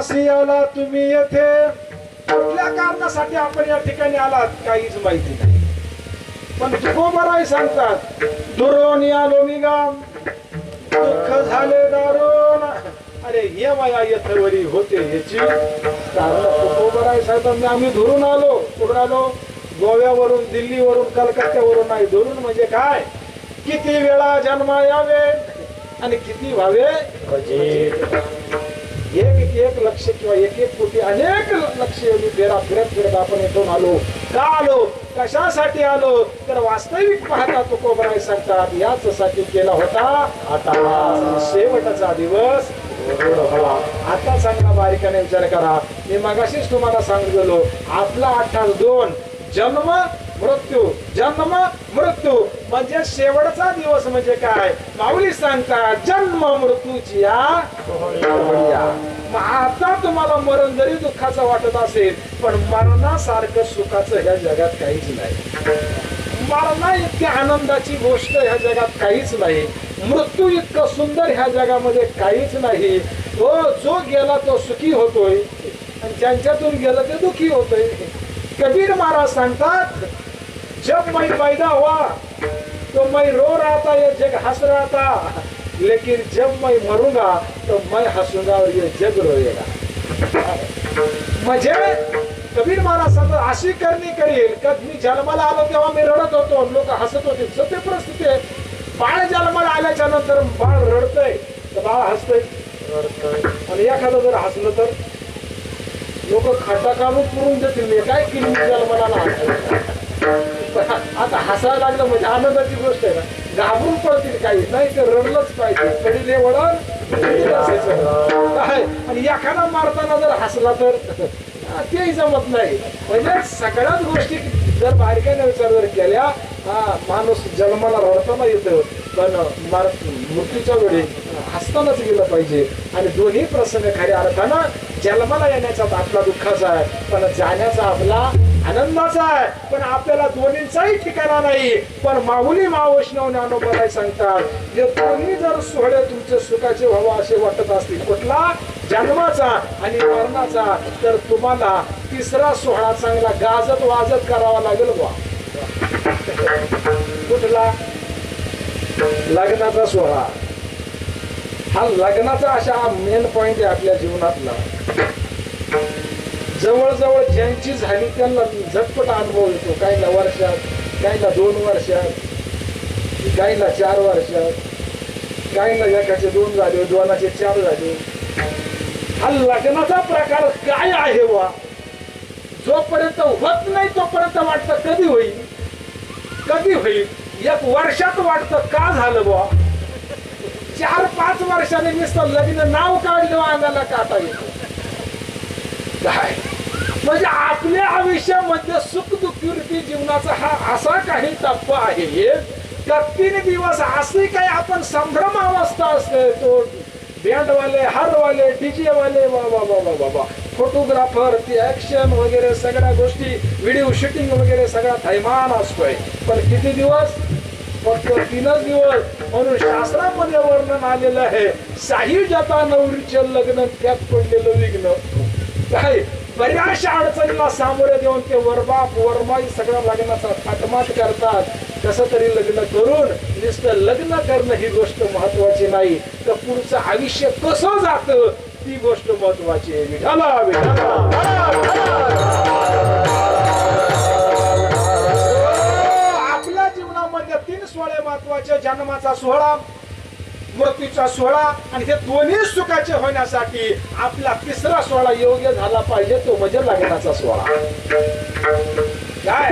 कशी आला तुम्ही येथे, कुठल्या कारणासाठी आपण या ठिकाणी आलात काहीच माहिती नाही. पण तुकोबाराय सांगतात, दुरून आलो मी गाम, दुःख झाले दारुण. अरे हे माया यथवरी होते याची कारण तुकोबाराय सांगतात, आम्ही धुरून आलो. कुठून आलो? गोव्यावरून, दिल्लीवरून, कलकत्त्यावरून नाही. धुरून म्हणजे काय? किती वेळा जन्मा यावे आणि किती व्हावे फजित. एक लक्ष किंवा एक कोटी अनेक लक्ष एवढी फेरा फिरत आपण इथून आलो. का आलो? कशासाठी आलो? तर वास्तविक पाहता तुकोबाराय सांगतात, याच साठी केला होता आता शेवटचा दिवस गोड व्हावा. आता चांगला बारीकाने विचार करा. मी मगाशीच तुम्हाला सांगितलो, आपला 28-2 जन्म मृत्यू, जन्म मृत्यू म्हणजे शेवटचा दिवस म्हणजे काय? माऊली सांगतात, जन्म मृत्यूची या. आता तुम्हाला मरण जरी दुःखाचं वाटत असेल, पण मरणासारखं सुखाचं ह्या जगात काहीच नाही. मरणा इतकी आनंदाची गोष्ट ह्या जगात काहीच नाही. मृत्यू इतकं सुंदर ह्या जगामध्ये काहीच नाही. तो जो गेला तो सुखी होतोय आणि ज्यांच्यातून गेलं ते दुखी होतोय. कबीर महाराज सांगतात, जब मैं पैदा हुआ तो मैं रो रहा था, ये जग हंस रहा था, लेकिन जब मैं मरूंगा तो मैं हंसूंगा और ये जग रोएगा. म्हणजे कबीर महाराज सांगतात, अशी करणी करेल का मी जन्माला आलो तेव्हा मी रडत होतो, लोक हसत होते. सत्य परिस्थिती आहे. बाळ जन्माला आल्याच्या नंतर बाळ रडतय तर बाळ हसतय, आणि एखादं जर हसलं तर लोक खाटा काढून पुरून देतील. काय केली मी जन्माला? आता हसायला लागलं म्हणजे आनंदाची गोष्ट आहे ना. घाबरून पडतील काही नाही, तर रडलंच पाहिजे. कडीले वळण काय, आणि एखादा मारताना जर हसला तर तेही जमत नाही. म्हणजे सगळ्याच गोष्टी जर बारकाईने विचार जर केल्या, माणूस जन्माला रडताना येतं, पण मृत्यूच्या वेळी हसतानाच गेलं पाहिजे. आणि दोन्ही प्रसंग खऱ्या अर्थानं जन्माला येण्याचा आपला दुःखाचा आहे, पण जाण्याचा आपला आनंदाचा आहे. पण आपल्याला दोन्हींचाही ठिकाणा नाही. पण माऊली महावैष्णव ज्ञानोबाराय सांगतात, हे दोन्ही जर सोहळे तुमचे सुखाचे व्हावा असे वाटत असतील, कुठला? जन्माचा आणि मरणाचा, तर तुम्हाला तिसरा सोहळा चांगला गाजत वाजत करावा लागेल बा. कुठला? लग्नाचा सोहळा. हा लग्नाचा अशा मेन पॉइंट आहे आपल्या जीवनातला. जवळजवळ ज्यांची झाली त्यांना झटपट अनुभव येतो. काहींना वर्षात, काहींना 2 वर्षात, काहींना 4 वर्षात, काहींना एकाचे 2 झाले, 2चे 4 झाले. हा लग्नाचा प्रकार काय आहे वा? जोपर्यंत होत नाही तोपर्यंत वाटतं कधी होईल, कधी होईल. 1 वर्षात वाटतं का झालं बुवा. 4-5 वर्षाने नुसतं लग्न नाव काढलं अंगाला काटा येतो. काय म्हणजे आपल्या आयुष्यामध्ये सुख दुःखी जीवनाचा हा असा काही टप्पा आहे का 3 दिवस असे काही आपण संभ्रम अवस्था असते. तो बँडवाले, हारवाले, डीजे वाले, बाबा फोटोग्राफर, ती ऍक्शन वगैरे सगळ्या गोष्टी, व्हिडिओ शूटिंग वगैरे सगळा थैमान असतोय. पण किती दिवस? फक्त 3च दिवस. म्हणून शास्त्रामध्ये वर्णन आलेलं आहे, साही जाता नवरीचे लग्न त्यात पडलेलं विघ्न. काय बऱ्याचशा अडचणीला सामोरे देऊन ते वरबाप वरमाई सगळ्या लग्नाचा थाटमाट करतात. कसं तरी लग्न करून नुसतं लग्न करणं ही गोष्ट महत्वाची नाही, तर पुढचं आयुष्य कसं जातं ती गोष्ट महत्वाची आहे. विठाला आपल्या जीवनामध्ये 3 सोहळे महत्वाचे. जन्माचा सोहळा, मृत्यूचा सोहळा, आणि हे दोन्ही सुखाचे होण्यासाठी आपला 3रा सोहळा योग्य झाला पाहिजे, तो म्हणजे लग्नाचा सोहळा. काय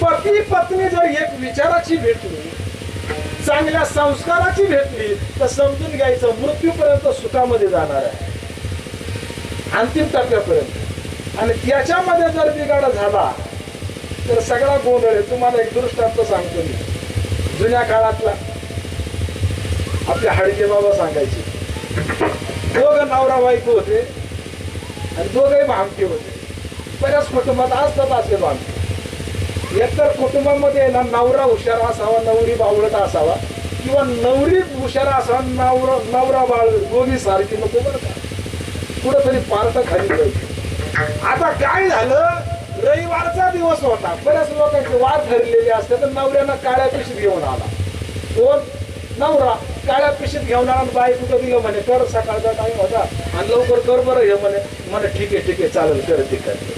पती पत्नी जर एक विचाराची भेटली, चांगल्या संस्काराची भेटली, तर समजून घ्यायचं मृत्यूपर्यंत सुखामध्ये जाणार आहे, अंतिम टप्प्यापर्यंत. आणि त्याच्यामध्ये जर बिघाड झाला तर सगळा गोंधळ आहे. तुम्हाला एक दृष्टांत सांगतो मी. जुन्या काळातला आपले हाडके बाबा सांगायचे, 2 नवरा बायको होते आणि 2घही भामटे होते. बऱ्याच कुटुंबात असतात असे भामटे. एकतर कुटुंबामध्ये ना नवरा हुशार असावा, नवरी बावळट असावा, किंवा नवरी हुशार असावा, नवरा बाळ दोन्ही सारखी नको बरं का. कुठंतरी पार्ट खाली पाहिजे. आता काय झालं, रविवारचा दिवस होता, बऱ्याच लोकांचे वार ठरलेले असतात, तर नवऱ्यानं काळ्या पिशीत घेऊन आला. कोण? नवरा काळ्या पिशीत घेऊन आला. बाई कुठं दिलं म्हणे, कर सकाळचा टाइम होता आणि लवकर कर बरं हे म्हणे. म्हणे ठीक आहे चालेल, करते करते.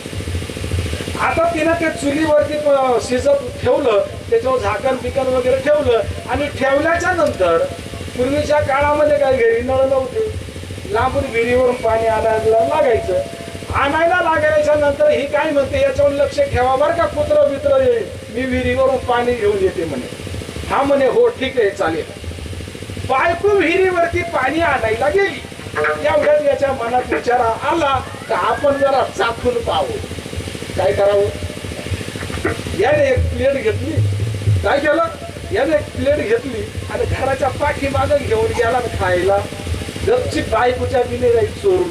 आता तिनं ते चुलीवरती शिजत ठेवलं, त्याच्यावर झाकण पिकन वगैरे ठेवलं आणि ठेवल्याच्या नंतर पूर्वीच्या काळामध्ये काय घरी नळ नव्हते, लांबून विहिरीवरून पाणी आणायला लागायचं. आणायला लागायच्या नंतर ही काय म्हणते, याच्यावर लक्ष ठेवा बरं का, कुत्र बित्र येईल, मी विहिरीवरून पाणी घेऊन येते म्हणे. हा म्हणे हो ठीक आहे चालेल. बायको विहिरीवरती पाणी आणायला गेली. एवढ्यात याच्या मनात विचार आला का आपण जरा चाखून पाहू, काय करावं. याने एक प्लेट घेतली, काय केलं, याने एक प्लेट घेतली आणि घराच्या पाठीमागं घेऊन गेला खायला. गपची बायकोच्या बिने जाईल चोरून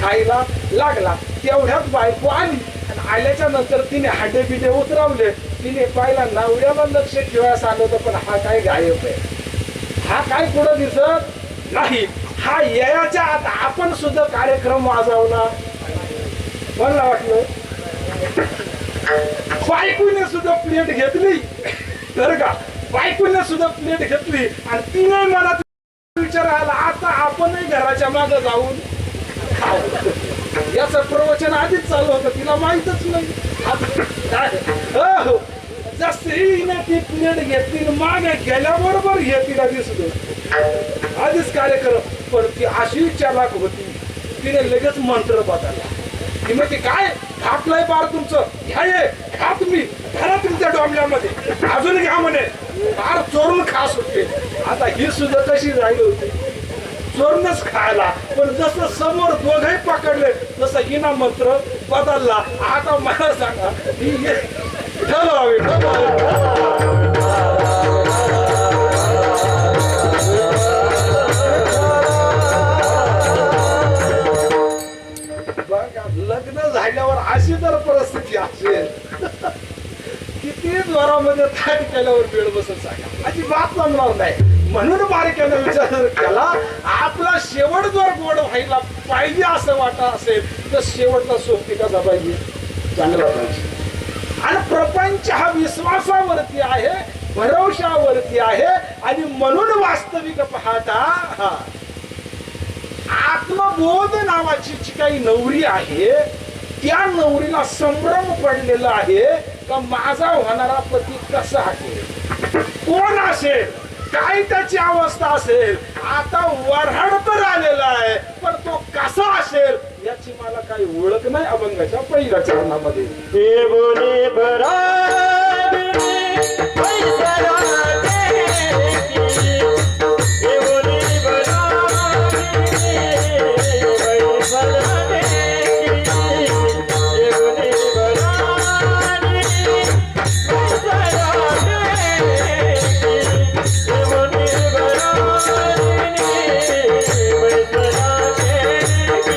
खायला लागला. तेवढ्यात बायको आली आणि आल्याच्या नंतर तिने हाडे बिडे उतरवले. तिने पाहिला नवऱ्याला लक्ष ठेवायला सांगत, पण हा काय गायब आहे, हा काय कुठं दिसत नाही. हा याच्या आता आपण सुद्धा कार्यक्रम वाजवला. मला वाटलं बायकोने सुद्धा प्लेट घेतली बरं का, बायकोने सुद्धा प्लेट घेतली आणि तिने मनात विचार आला, आता आपणही घराच्या मागे जाऊन खाऊ. याचं प्रवचन आधीच चालू होतं, तिला माहीतच नाही. हो, जशी ती प्लेट घेतली मागे गेल्याबरोबर हे तिला दिसलं आधीच कार्यक्रम. पण ती अशी चालाक होती, तिने लगेच मंत्र बदलला. ती म्हणते काय घातलंय बार तुमचं, घ्या ये खा तुम्ही, घरा तुमच्या डोंबल्यामध्ये, अजून घ्या म्हणे, बार चोरून खास होते. आता ही सुद्धा कशी राहिली होती, चोरूनच खायला. पण जसं समोर दोघही पकडले तसं हिना मंत्र बदलला. आता मला सांगा, ही ठरवावी लग्न झाल्यावर अशी जर परिस्थिती असेल, किती जोरामध्ये ताट केल्यावर वेळ बसत सांगा, अजिबात जमणार नाही. म्हणून बारक्याने विचार जर केला, आपला शेवट जर गोड व्हायला पाहिजे असं वाटत असेल तर शेवटचा सोबती कसा पाहिजे, चांगला पाहिजे. आणि प्रपंच हा विश्वासावरती आहे, भरवशावरती आहे. आणि म्हणून वास्तविक पाहता आत्मबोध नावाची जी काही नवरी आहे, त्या नवरीला संभ्रम पडलेला आहे का माझा होणारा पती कसा आहे, कोण असेल, काय त्याची अवस्था असेल. आता वऱ्हाड तर आलेला आहे, पण तो कसा असेल याची मला काही ओळख नाही. अभंगाच्या पहिल्या चरणामध्ये हे बोले भराडे पैसरा देखी, हे बोले भराडे पैसरा देखी, हे बोले भराडे पैसरा देखी, हे बोले भराडे पैसरा देखी.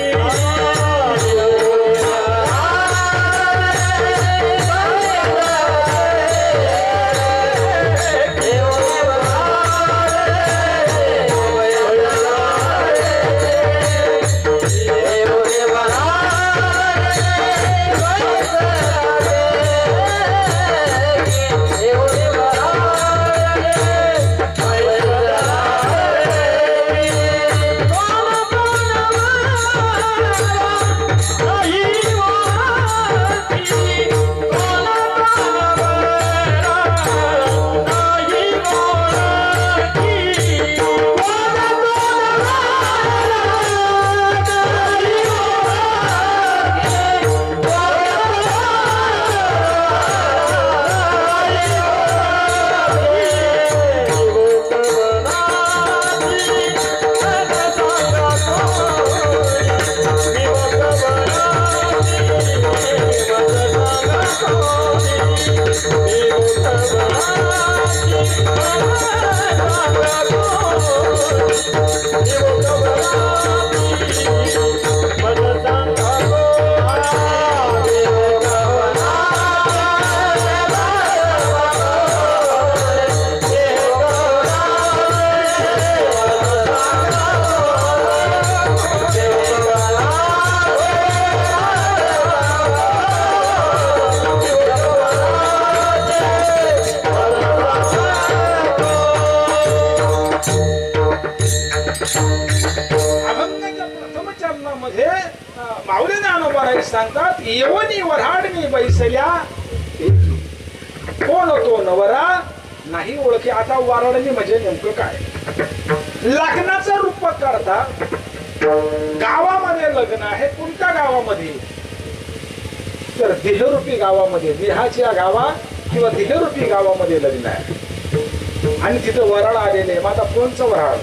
अभंगाच्या प्रथम चरणामध्ये माऊली ज्ञानोबा सांगतात, येवनी वऱ्हाडनी बैसल्या एकी. कोण तो नवरा नाही ओळखी. आता वऱ्हाडणी म्हणजे नेमकं काय? लग्नाचं रूप करता गावामध्ये लग्न आहे. कोणत्या गावामध्ये? तर देहरूपी गावामध्ये, देहाच्या गावा किंवा देहरूपी गावामध्ये लग्न आहे आणि तिथं वऱ्हाड आलेले आहे. मग आता कोणचं वऱ्हाड?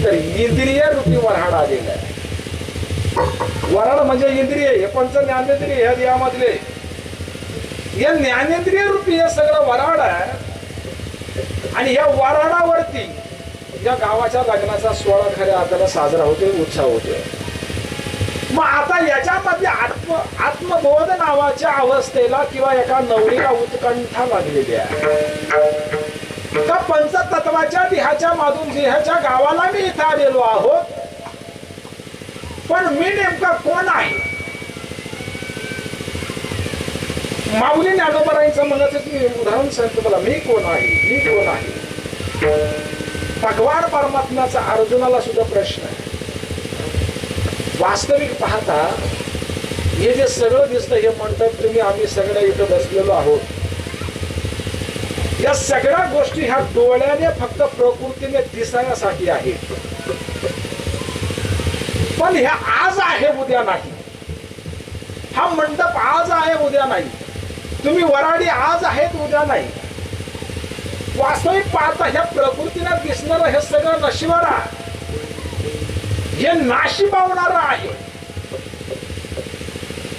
तर इंद्रिय रूपी वऱ्हाड आलेलं आहे. वऱ्हाड म्हणजे इंद्रिय, हे पंच ज्ञानेंद्रिय ह्या देहामधले, या ज्ञानेंद्रिय रूपी हे सगळं वऱ्हाड आहे. आणि या वऱ्हाडावरती या गावाच्या लग्नाचा सोहळा खऱ्या अर्थानं साजरा होतोय, उत्साह होतोय. मग आता याच्यामध्ये आत्मबोध नावाच्या अवस्थेला किंवा एका नवरीला उत्कंठा लागलेली आहे. त्या पंचतत्वाच्या देहाच्या माधून देहाच्या गावाला मी इथं आलेलो आहोत, पण मी नेमका कोण आहे? माऊली ज्ञानोबरांचं म्हणायचं की उदाहरण सांगतो मला, मी कोण आहे, मी कोण आहे. भगवान परमात्म्याचा अर्जुनाला सुद्धा प्रश्न आहे. वास्तविक पाहता हे जे सगळं दिसतं, हे म्हणतात तुम्ही आम्ही सगळं इथं बसलेलो आहोत, या सगळ्या गोष्टी ह्या डोळ्याने फक्त प्रकृतीने दिसण्यासाठी आहेत. पण ह्या आज आहे उद्या नाही. हा मंडप आज आहे उद्या नाही. तुम्ही वराडी आज आहेत उद्या नाही. वास्तविक पाहता ह्या प्रकृतीला दिसणारं हे सगळं नशिबार आहे, हे नाशी पावणार आहे.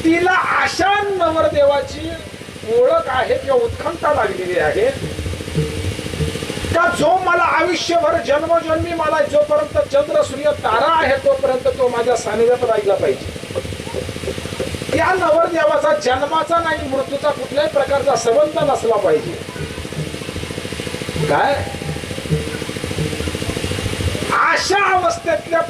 तिला आशा नवरदेवाची ओळख आहे किंवा उत्खंठा लागलेली आहे का जो मला आयुष्यभर जन्मजन्मी मला जोपर्यंत चंद्र सूर्य तारा आहे तोपर्यंत तो माझ्या सानिध्यात राहिला पाहिजे. त्या नवरदेवाचा जन्माचा नाही मृत्यूचा कुठल्याही प्रकारचा संबंध नसला पाहिजे. काय अशा अवस्थेतल्या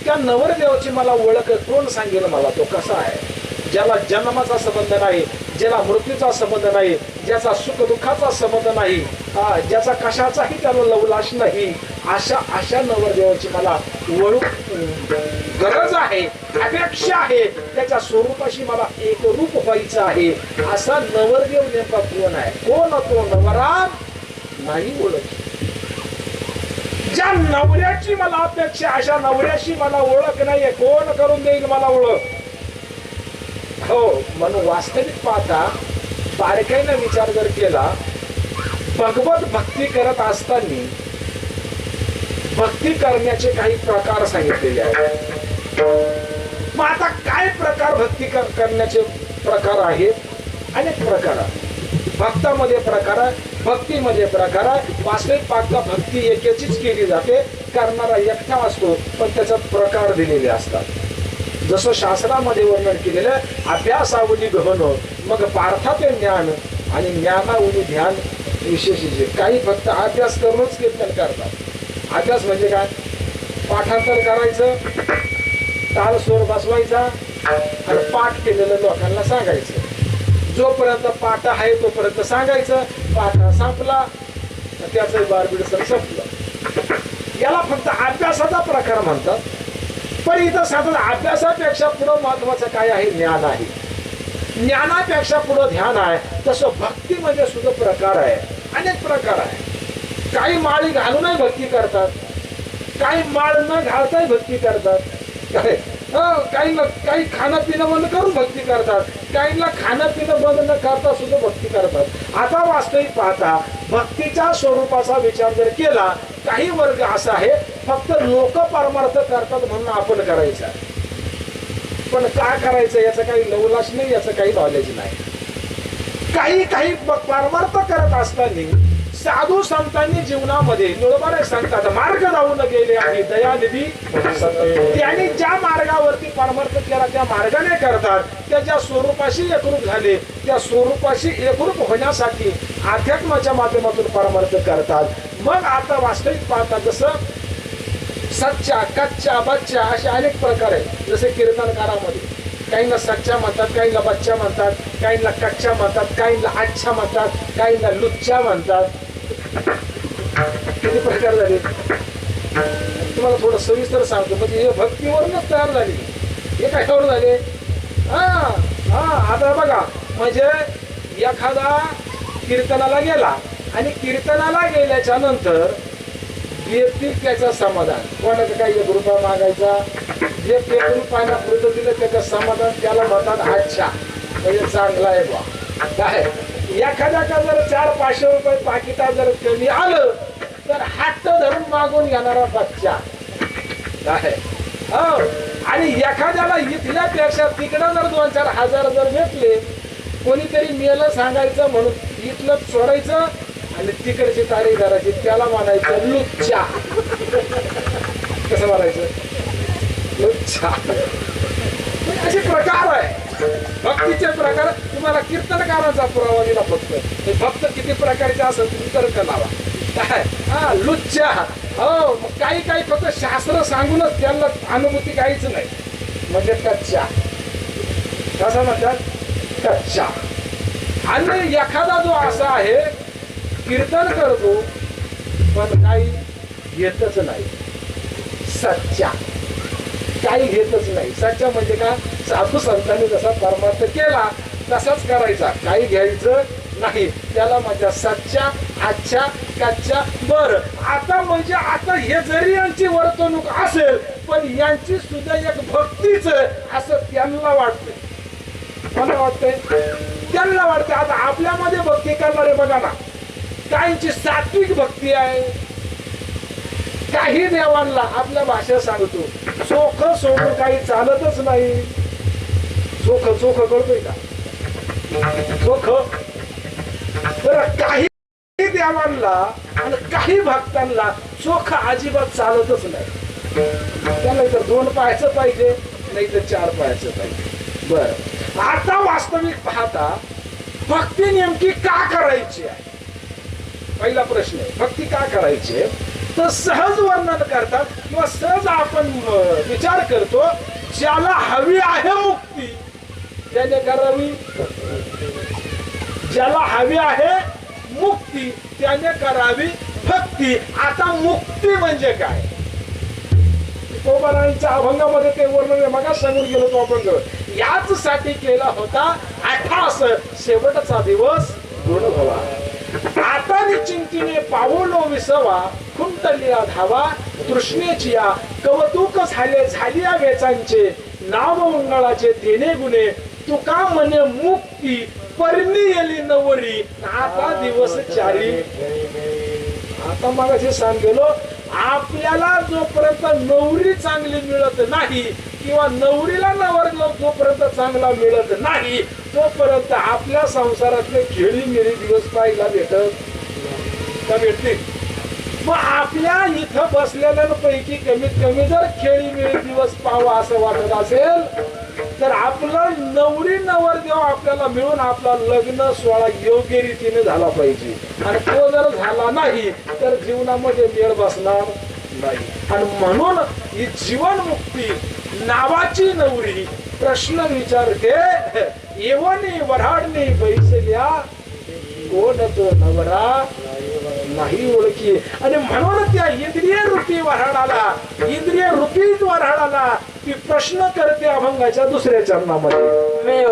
त्या नवरदेवाची मला ओळख कोण सांगेल मला? तो कसा आहे? ज्याला जन्माचा संबंध नाही, ज्याला मृत्यूचा संबंध नाही, ज्याचा सुख दुःखाचा संबंध नाही, ज्याचा कशाचाही त्याला लवलाश नाही, अशा नवरदेवाची मला ओळख गरज आहे, अपेक्षा आहे. त्याच्या स्वरूपाशी मला एक रूप व्हायचं आहे. असा नवरदेव नेमका कोण आहे? कोण तो नवरा नाही ओळख. ज्या नवऱ्याची मला अपेक्षा, अशा नवऱ्याशी मला ओळख नाहीये. कोण करून देईल मला ओळख? हो, म्हणून वास्तविक पाहता बारकाईने विचार जर केला, भगवत भक्ती करत असताना भक्ती करण्याचे काही प्रकार सांगितलेले आहेत. मग आता काय प्रकार भक्ती करण्याचे प्रकार आहेत? अनेक प्रकार आहेत. भक्तामध्ये प्रकार आहे, भक्तीमध्ये प्रकार आहे. वास्तविक पाहता भक्ती एकेचीच केली जाते, करणारा एकटा असतो, पण त्याच्यात प्रकार दिलेले असतात. जसं शास्त्रामध्ये वर्णन केलेलं अभ्यासावली गहन, मग पार्थाते ज्ञान आणि ज्ञानावली ध्यान विशेष. काही फक्त अभ्यास करूनच कीर्तन करतात. अभ्यास म्हणजे काय? पाठांतर करायचं, ताल स्वर बसवायचा आणि पाठ केलेलं लोकांना सांगायचं. जोपर्यंत पाठ आहे तोपर्यंत सांगायचं. पाठ संपला त्याचं बारबीड संपलं. याला फक्त अभ्यासाचा प्रकार म्हणतात. पण इथं साधन अभ्यासापेक्षा पुढं महत्वाचं काय आहे? ज्ञान आहे. ज्ञानापेक्षा पुढं ध्यान आहे. तसं भक्तीमध्ये सुद्धा प्रकार आहे, अनेक प्रकार आहे. काही माळी घालूनही भक्ती करतात, काही माळ न घालताही भक्ती करतात, काही खाणं पिणं बंद करून भक्ती करतात, काहींना खाणं पिणं बंद न करता सुद्धा भक्ती करतात. आता वास्तविक पाहता भक्तीच्या स्वरूपाचा विचार जर केला, काही वर्ग असा आहे फक्त लोक परमार्थ करतात म्हणून आपण करायचं. पण काय करायचं याचं काही लवलाश नाही, याचं काही नॉलेज नाही. काही परमार्थ करत असताना साधू संतांनी जीवनामध्ये निळोबाने सांगतात, मार्ग जाऊन गेले आहे दयानिधी. त्यांनी ज्या मार्गावरती परमार्थ केला त्या मार्गाने करतात. त्याच्या स्वरूपाशी एकरूप झाले, त्या स्वरूपाशी एकरूप होण्यासाठी अध्यात्माच्या माध्यमातून परमार्थ करतात. मग आता वास्तविक पाहता जसं सच्चा, कच्चा, बच्चा असे अनेक प्रकार आहेत. जसे कीर्तनकारामध्ये काहींना सच्चा म्हणतात, काहींना बच्चा म्हणतात, काहींना कच्चा म्हणतात, काहींना अच्छा म्हणतात, काहींना लुच्चा म्हणतात. किती प्रकार झाले? तुम्हाला थोडं सविस्तर सांगतो, म्हणजे हे भक्तीवरूनच तयार झाली, हे कशावर झाले? हा हा आता बघा, म्हणजे एखादा कीर्तनाला गेला आणि कीर्तनाला गेल्याच्या नंतर येतील त्याचं समाधान, कोणाचं काही 1 रुपया मागायचा, जे पेटून पाण्यापुरतं दिलं त्याचं समाधान, त्याला म्हणतात अच्छा, म्हणजे चांगला आहे बा. काय एखाद्याचा जर 400-500 रुपये पाकिटात जर कमी आलं तर हट्ट धरून मागून घेणारा बच्चा. काय हो, आणि एखाद्याला इथल्यापेक्षा तिकडं जर 2-4 हजार जर भेटले, कोणीतरी मेलं सांगायचं म्हणून इथलं सोडायचं आणि तिकडची तारीख धरायची, त्याला म्हणायचं लुच्चा. कसं म्हणायचं? लुच्चा. असे प्रकार आहे भक्तीचे प्रकार. तुम्हाला कीर्तनकारांचा पुरावा दिला फक्त, हे भक्त किती प्रकारचे असेल तुम्ही तर्क लावा. काय हा लुच्चा. हो, काही काही फक्त शास्त्र सांगूनच त्यांना अनुभूती काहीच नाही, म्हणजे कच्चा. कसं म्हणतात? कच्चा. आणि एखादा जो असा आहे कीर्तन करतो पण काही घेतच नाही, सच्चा. काही घेतच नाही. सच्चा म्हणजे का? साधू संतांनी जसा परमार्थ केला तसाच करायचा, काही घ्यायचं नाही, त्याला म्हणजे सच्चा, अच्छा, कच्चा. बर, आता म्हणजे आता हे जरी यांची वर्तणूक असेल पण यांची सुद्धा एक भक्तीच असं त्यांना वाटतंय. मला वाटतंय त्यांना वाटतंय. आता आपल्यामध्ये भक्ती करणारे बघा ना, काहींची सात्विक भक्ती आहे, काही देवांना आपल्या भाषेत सांगतो चोख सोडून काही चालतच नाही. चोख चोख कळतोय का? चोख. तर काही देवांना आणि काही भक्तांना चोख अजिबात चालतच नाही. त्याला तर 2 पायाचं पाहिजे, नाही तर 4 पायाचं पाहिजे. बर, आता वास्तविक पाहता भक्ती नेमकी का करायची आहे? पहिला प्रश्न आहे, भक्ती का करायची? तर सहज वर्णन करतात किंवा सहज आपण विचार करतो, ज्याला हवी आहे मुक्ती त्याने करावी. ज्याला हवी आहे मुक्ती त्याने करावी भक्ती. आता मुक्ती म्हणजे काय? तुकोबारायांच्या अभंगामध्ये ते वर्णन मग सांगून गेलो तो अभंग. याच साठी केला होता 88 शेवटचा दिवस गुण व्हावा. आता चिंतीने पावलो विसवा, खुंटलिया धावा तृष्णेची या, कौतुक झाली या वेचांचे, नाव मंगळाचे देणे गुणे, तुका म्हणे मुक्ती परणी येली नवरी, आता दिवस 4. आता मग असे सांगेलो, आपल्याला जोपर्यंत नवरी चांगली मिळत नाही किंवा नवरीला नवरदेव जोपर्यंत चांगला मिळत नाही तोपर्यंत आपल्या संसारातले खेळी मेळी दिवस पाहायला भेटत का? भेटतील. मग आपल्या इथं बसलेल्यांपैकी कमीत कमी जर खेळी मेळी दिवस पाहावा असं वाटत असेल तर आपलं नवरी नवरदेव आपल्याला मिळून आपला लग्न सोहळा योग्य रीतीने झाला पाहिजे. आणि तो जर झाला नाही तर जीवनामध्ये मेळ बसणार नाही. आणि म्हणून ही जीवनमुक्ती नावाची नवरी प्रश्न विचारते, येवनी वऱ्हाडणी बैसल्या, कोण तो नवरा नाही ओळखी. आणि म्हणून त्या इंद्रिय रूपी वऱ्हाडाला, इंद्रिय रूपी वऱ्हाडाला ती प्रश्न करते अभंगाच्या 2ऱ्या चरणामध्ये. मी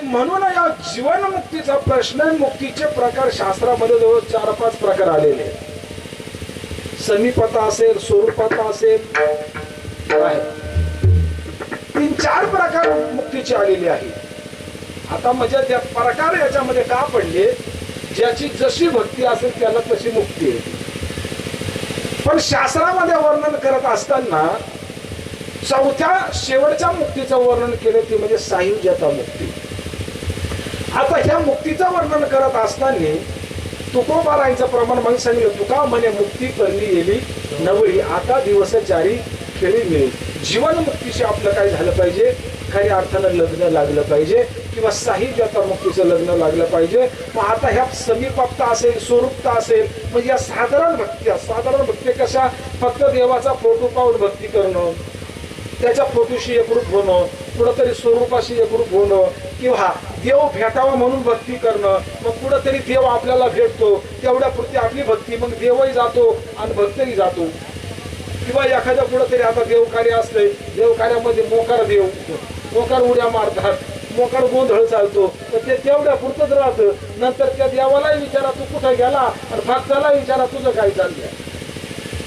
म्हणून या जीवनमुक्तीचा प्रश्न, मुक्तीचे प्रकार शास्त्रामध्ये जवळ 4-5 प्रकार आलेले आहेत. समीपता असेल, स्वरूपता असेल, 3-4 प्रकार मुक्तीचे आलेले आहेत. आता म्हणजे त्या प्रकार याच्यामध्ये का पडले, ज्याची जशी भक्ती असेल त्याला तशी मुक्ती आहे. पण शास्त्रामध्ये वर्णन करत असताना चौथ्या शेवटच्या मुक्तीचं वर्णन केलं ते म्हणजे सायुज्यता मुक्ती. आता ह्या मुक्तीचं वर्णन करत असताना तुकोबारांचं प्रमाण म्हणजे सांगितलं, तुका म्हणे मुक्ती करली गेली नवरी, आता दिवस चारी खेळी मिळेल. जीवन मुक्तीशी आपलं काय झालं पाहिजे, खऱ्या अर्थानं लग्न लागलं पाहिजे किंवा साहित्याता मुक्तीचं लग्न लागलं पाहिजे. मग आता ह्या समीपता असेल, स्वरूपता असेल, म्हणजे या साधारण भक्ती कशा, फक्त देवाचा फोटो पाहून भक्ती करणं, त्याच्या फोटोशी एकरूप होणं, कुठंतरी स्वरूपाशी एकरूप होणं, किंवा देव भेटावा म्हणून भक्ती करणं. मग कुठंतरी देव आपल्याला भेटतो, तेवढ्या पुरती आपली भक्ती, मग देवही जातो आणि भक्तही जातो. किंवा एखाद्या कुठंतरी आता देवकार्य असतंय, देवकार्यामध्ये मोकार उड्या मारतात, मोकार गोंधळ चालतो, तर ते तेवढ्या पुरतच राहतं. नंतर त्या देवालाही विचारा तू कुठं गेला, आणि भक्ताला विचारा तुझं काय चाललंय.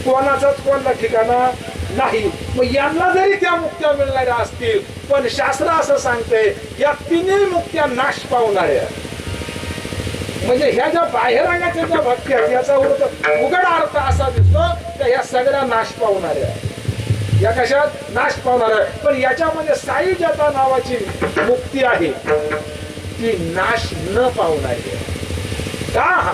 कोणाचाच कोणता ठिकाणा नाही. मग यांना जरी त्या मुक्त्या मिळणाऱ्या असतील, पण शास्त्र असं सांगतंय या तिन्ही मुक्त्या नाश पावणाऱ्या. म्हणजे ह्या ज्या बाहेरंगाच्या ज्या भक्ती आहेत याचा उघड अर्थ असा दिसतो तर ह्या सगळ्या नाश पावणाऱ्या, या कशात नाश पावणाऱ्या. पण याच्यामध्ये सायुज्यता नावाची मुक्ती आहे ती नाश न पावणारी आहे. का,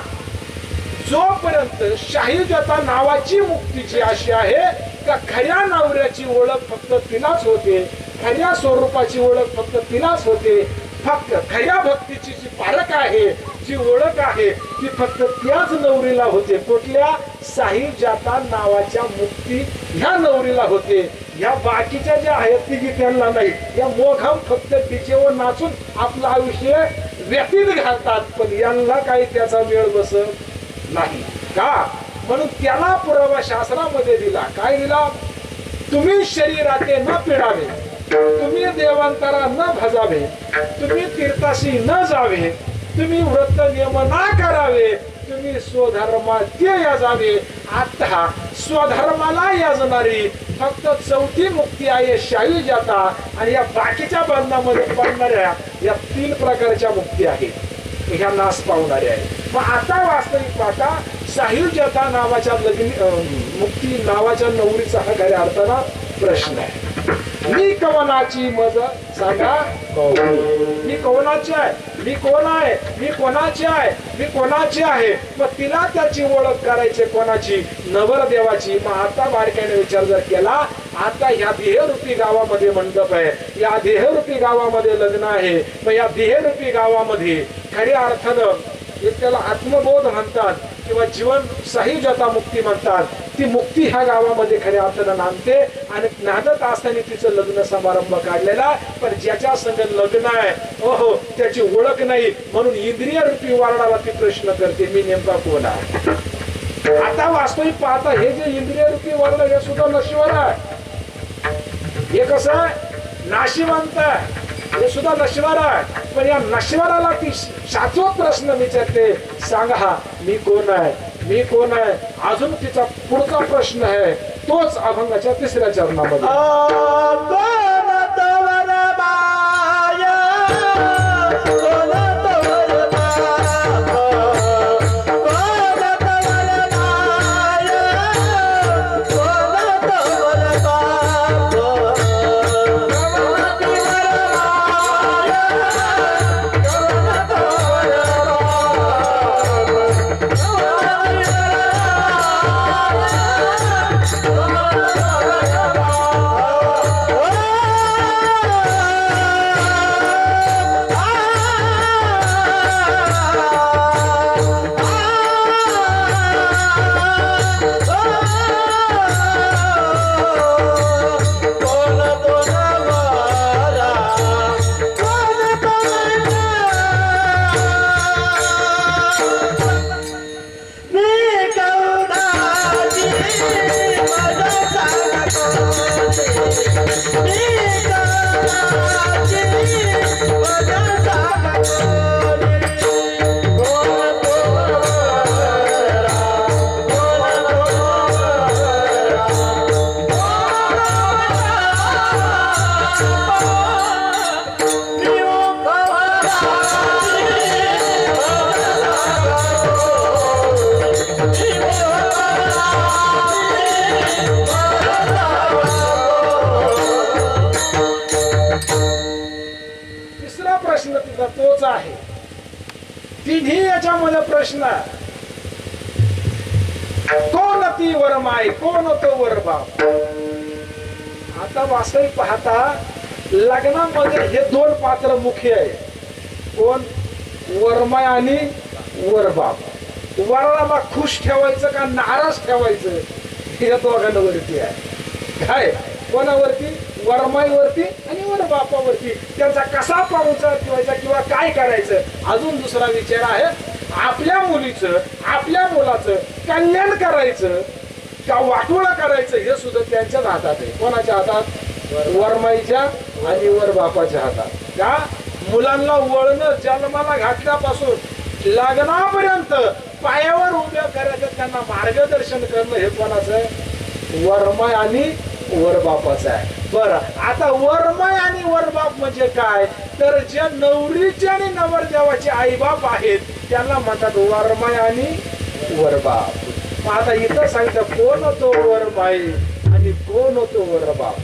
जोपर्यंत सायुज्यता नावाची मुक्ती जी अशी आहे का खऱ्या नवऱ्याची ओळख फक्त तिलाच होते, खऱ्या स्वरूपाची ओळख फक्त तिलाच होते, फक्त खऱ्या भक्तीची जी पारख आहे, जी ओळख आहे ती फक्त त्याच नवरीला होते. कुठल्या, साहिजाता नावाच्या मुक्ती ह्या नवरीला होते. ह्या बाकीच्या ज्या आहेत ती त्यांना नाही. या मोघम फक्त डीजेवर नाचून आपलं आयुष्य व्यतीत घालतात, पण यांना काही त्याचा वेळ बसत नाही. का, म्हणून त्याला पुरावा शास्त्रामध्ये दिला. काय दिला, तुम्ही शरीराते न पिडावे, तुम्ही देवांतरा न भजावे, तुम्ही तीर्थाशी न जावे, तुम्ही व्रत नियम ना करावे, तुम्ही स्वधर्माचे याजावे. आता स्वधर्माला याजणारी फक्त चौथी मुक्ती आहे सायुज्यता, आणि या बाकीच्या बंधनामध्ये पडणाऱ्या या 3 प्रकारच्या मुक्ती आहेत, ह्या नाश पावणाऱ्या आहेत. मग आता वास्तविक पाहता सायुज्यता नावाच्या मुक्ती नावाच्या नवरीचा हा खऱ्या अर्थानं प्रश्न आहे. मी कवनाची मज सांगा, मी कवनाची आहे, मी कोण आहे, मी कोणाची आहे, मी कोणाची आहे. मग तिला त्याची ओळख करायची कोणाची, नवरदेवाची. मग आता बारकाईने विचार जर केला, आता ह्या देहरूपी गावामध्ये मंडप आहे, या देहरूपी गावामध्ये लग्न आहे. मग या देहरूपी गावामध्ये खऱ्या अर्थानं त्याला आत्मबोध म्हणतात किंवा जीवन सायुज्यता मुक्ती म्हणतात. ती मुक्ती ह्या गावामध्ये खऱ्या अर्थानं नांदते, आणि नांदत असताना तिचं लग्न समारंभ काढलेला. पण ज्याच्या संग लग्न आहे ओहो त्याची ओळख नाही, म्हणून इंद्रिय रूपी वारणाला ती प्रश्न करते, मी नेमका कोण आहे. आता वास्तविक पाहता हे जे इंद्रिय रूपी वर्ण हे सुद्धा नशिवर आहे. हे कसं आहे, नाशिवंत आहे, हे सुद्धा नश्वर आहे. पण या नश्वराला ती शाश्वत प्रश्न विचारते, सांगा मी कोण आहे, मी कोण आहे. अजून तिचा पुढचा प्रश्न आहे, तोच अभंगाच्या 3ऱ्या चरणामध्ये. Oh तिसरा प्रश्न तिचा तोच आहे. तिन्ही याच्यामध्ये प्रश्न आहे. कोण ती वरमाई, कोण तो वरबाप. आता वास्तविक पाहता लग्नामध्ये हे दोन पात्र मुख्य आहे. कोण? वरमाई आणि वरबाप. वराला खुश ठेवायचं का नाराज ठेवायचं हे दोघांवरती आहे. काय? कोणावरती? वरमाईवरती आणि वरबापावरती. त्यांचा कसा पाहुणचार ठेवायचा किंवा काय करायचं. अजून दुसरा विचार आहे, आपल्या मुलीचं आपल्या मुलाचं कल्याण करायचं का वाटोळं करायचं हे सुद्धा त्यांच्याच हातात आहे. कोणाच्या हातात? वरमाईच्या आणि वरबापाच्या हातात. त्या मुलांना वळणं जन्माला घातल्यापासून लग्नापर्यंत पायावर उभ्या करायचं, त्यांना मार्गदर्शन करणं हे कोणाचं आहे? वरमाई आणि वरबापाचं आहे. बरं, आता वरमाई आणि वरबाप म्हणजे काय? तर जे नवरीचे आणि नवरदेवाचे आई बाप आहेत त्यांना म्हणतात वरमाई आणि वरबाप. मग आता इथं सांगतं कोण तो वरमाई आणि कोण तो वरबाप,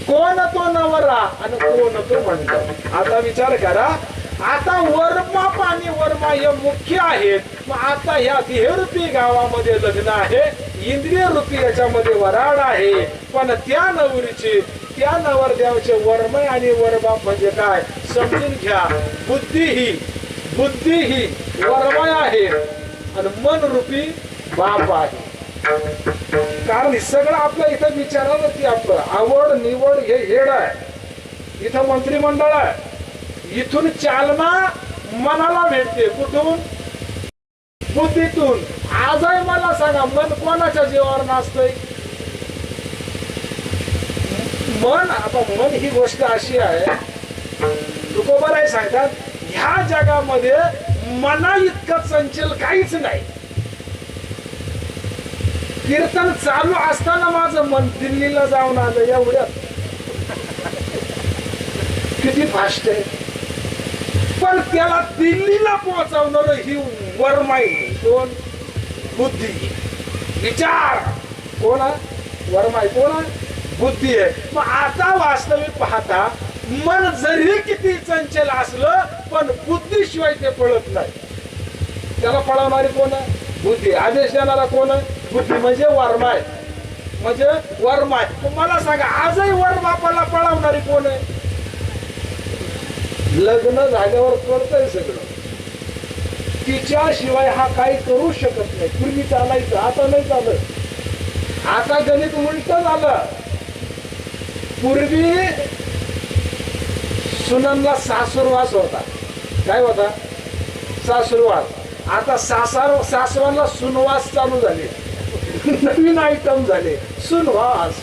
कोण तो नवरा आणि कोण तो म्हणतात. आता विचार करा, आता वरबाप आणि वरमाई हे मुख्य आहेत. मग आता ह्या देहरूपी गावामध्ये लग्न आहे, इंद्रिय रूपी याच्यामध्ये वराड आहे. पण त्या नवरीचे त्या नवरदेवाचे वरमाई आणि वरबाप म्हणजे काय समजून घ्या. बुद्धी ही वरमाई आहे आणि मन रूपी बाप आहे. कारण हे सगळं आपल्या इथं विचारावरती आपलं आवड निवड हे हेड आहे. इथं मंत्रिमंडळ आहे. इथून चालना मनाला भेटते. कुठून? बुद्धीतून. आजही मला सांगा, मन कोणाच्या जीवावर नाचतंय? मन. आता मन ही गोष्ट अशी आहे, तुकोबाराय सांगतात ह्या जगामध्ये मना इतकं चंचल काहीच नाही. कीर्तन चालू असताना माझं मन दिल्लीला जाऊन आलं. एवढ्यात किती फास्ट आहे. पण त्याला दिल्लीला पोहोचवणार ही वरमाई. कोण? बुद्धी, विचार. कोण? वरमाई. कोण? बुद्धी आहे. मग आता वास्तविक पाहता मन जरी किती चंचल असलं पण बुद्धीशिवाय ते पळत नाही. त्याला पळवणारी कोण? बुद्धी. आदेश देणारा कोण? बुद्धी. म्हणजे वरमाई. म्हणजे वरमाई. मला सांगा, आजही वरबापाला पळवणारी कोण आहे? लग्न झाल्यावर कळतंय सगळं. तिच्याशिवाय हा काही करू शकत नाही. पूर्वी चालायचं, आता नाही चालत. आता गणित उलट झालं. पूर्वी सुनंदला सासूरवास होता. काय होता? सासूरवास. आता सासवांना सुनवास चालू झाले. नवीन आयटम झाले, सुनवास.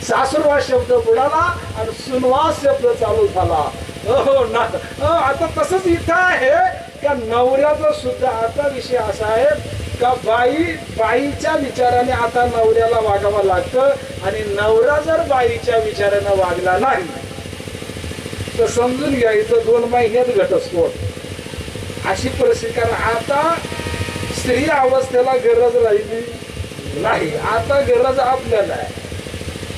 सासूरवास शब्द बुडाला आणि सुनवास शब्द चालू झाला. हो ना. आता तसंच इथं आहे का नवऱ्याचा सुद्धा आता विषय असा आहे का बाईच्या विचाराने आता नवऱ्याला वागावं लागतं. आणि नवरा जर बाईच्या विचाराने वागला नाही तर समजून घ्या इथं 2 महिन्यात घटस्फोट अशी परिस्थिती. कारण आता स्त्री अवस्थेला गरज राहिली नाही. आता गरज आपल्याला आहे.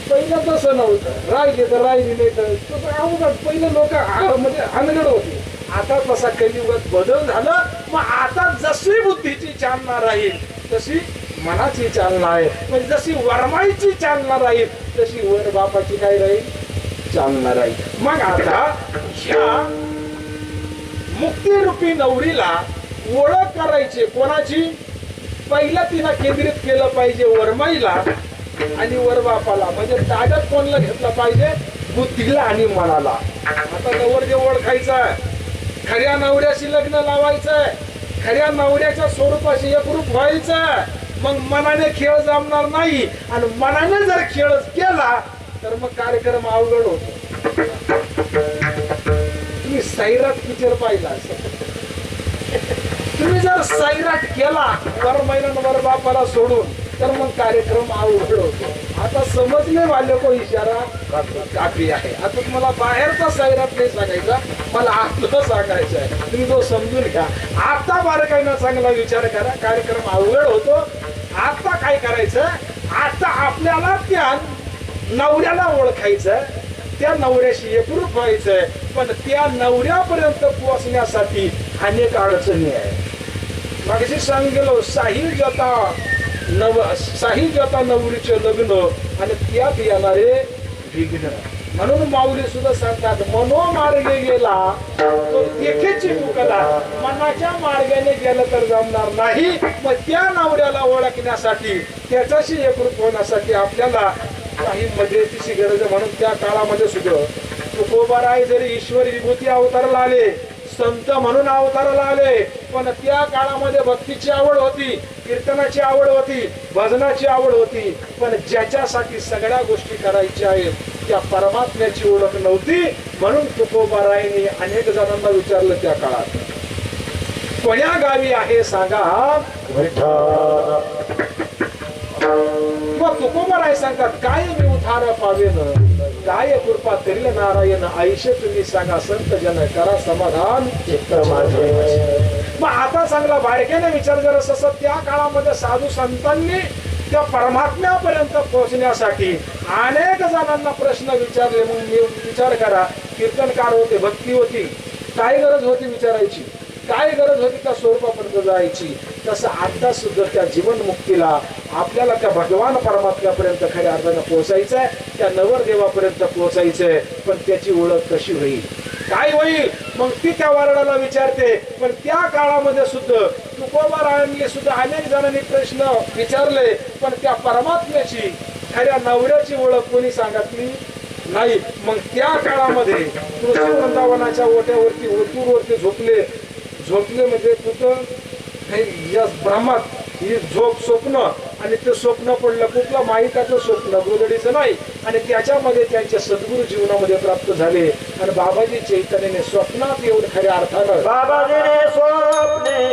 पहिलं तसं नव्हतं. राहिली तर राहिली, नाही तर तसं अवघड. पहिलं लोक म्हणजे अनगड होती. आता तसा कलियुगात बदल झाला. मग आता जशी बुद्धीची चालना राहील तशी मनाची चालना आहे. म्हणजे जशी वरमाईची चालना राहील तशी वर बापाची काय राहील? चालना राहील. मग आता ह्या मुक्तिरूपी नवरीला ओळख करायची कोणाची? पहिला तिला केंद्रित केलं पाहिजे वरमाईला आणि वरबापाला. म्हणजे ताब्यात कोणाला घेतलं पाहिजे? बुद्धीला आणि मनाला. आता नवरदेव ओळखायचा, खऱ्या नवऱ्याशी लग्न लावायचंय, खऱ्या नवऱ्याच्या स्वरूपाशी एकरूप व्हायचं. मग मनाने खेळ जमणार नाही. आणि मनाने जर खेळ केला तर मग कार्यक्रम अवघड होतो. सैराट पिक्चर पाहिला असेल. तुम्ही जर सैराट केला वर महिन्यान वर बापाला सोडून तर मग कार्यक्रम अवघड होतो. आता समजले वाले को इशारा काफी आहे. आता तुम्हाला बाहेरचा सैराट नाही सांगायचा, मला आतलं सांगायचं आहे. तुम्ही तो समजून घ्या. आता बारकाईनं चांगला विचार करा, कार्यक्रम अवघड होतो. आता काय करायचं, आता आपल्याला त्या नवऱ्याला ओळखायचं, त्या नवऱ्याशी एकरूप व्हायचंय. पण त्या नवऱ्यापर्यंत पोहोचण्यासाठी अनेक अडचणी आहेत. मागशी सांगितलं साहिल जाता नवरीचे लग्न आणि त्यात येणारे विघ्न. म्हणून माऊली सुद्धा सांगतात, मनोमार्गे गेला तो तेथेची मुकला, मनाच्या मार्गाने गेलं तर जमणार नाही. मग त्या नवऱ्याला ओळखण्यासाठी, त्याच्याशी एकरूप होण्यासाठी आपल्याला काही मदतीची गरज आहे. म्हणून त्या काळामध्ये सुद्धा तुकोबाराय जरी ईश्वर विभूती अवताराला आले, संत म्हणून अवताराला आले, पण त्या काळामध्ये भक्तीची आवड होती, कीर्तनाची आवड होती, भजनाची आवड होती. पण ज्याच्यासाठी सगळ्या गोष्टी करायच्या आहेत त्या परमात्म्याची ओळख नव्हती. म्हणून तुकोबारायांनी अनेक जणांना विचारलं त्या काळात, कोण्या गावी आहे सांगा. मग तुकोबाराय सांगतात, काय मी उद्धार पावेन, काय कृपा करील नारायण, आयुष्य तुम्ही सांगा संत जन, करा समाधान चित्त माझे. मग आता चांगला बारकेने विचार जर असं, त्या काळामध्ये साधू संतांनी त्या परमात्म्यापर्यंत पोहोचण्यासाठी अनेक जणांना प्रश्न विचारले. मग मी विचार करा, कीर्तनकार होते, भक्ती होती, काय गरज होती विचारायची, काय गरज होती त्या स्वरूपापर्यंत जायची. तसं आता सुद्धा त्या जीवनमुक्तीला आपल्याला त्या भगवान परमात्म्यापर्यंत खऱ्या अर्थानं पोहोचायचंय, त्या नवरदेवापर्यंत पोहोचायचंय. पण त्याची ओळख कशी होईल, काय होईल, मग ती त्या वारडाला विचारते. पण त्या काळामध्ये सुद्धा तुकोबारायांनी सुद्धा अनेक जणांनी प्रश्न विचारले, पण त्या परमात्म्याची खऱ्या नवऱ्याची ओळख कोणी सांगितली नाही. मग त्या काळामध्ये तुळशी वृंदावनाच्या ओट्यावरती ओतूरवरती झोपले म्हणजे कुठं या ब्रह्मात ही झोप स्वप्न, आणि ते स्वप्न पडलं कुठलं माहिताचं स्वप्न, गोदडीचं नाही. आणि त्याच्यामध्ये त्यांच्या सद्गुरू जीवनामध्ये प्राप्त झाले. आणि बाबाजी चैतन्याने स्वप्नात येऊन खऱ्या अर्थानं बाबाजीने स्वप्ने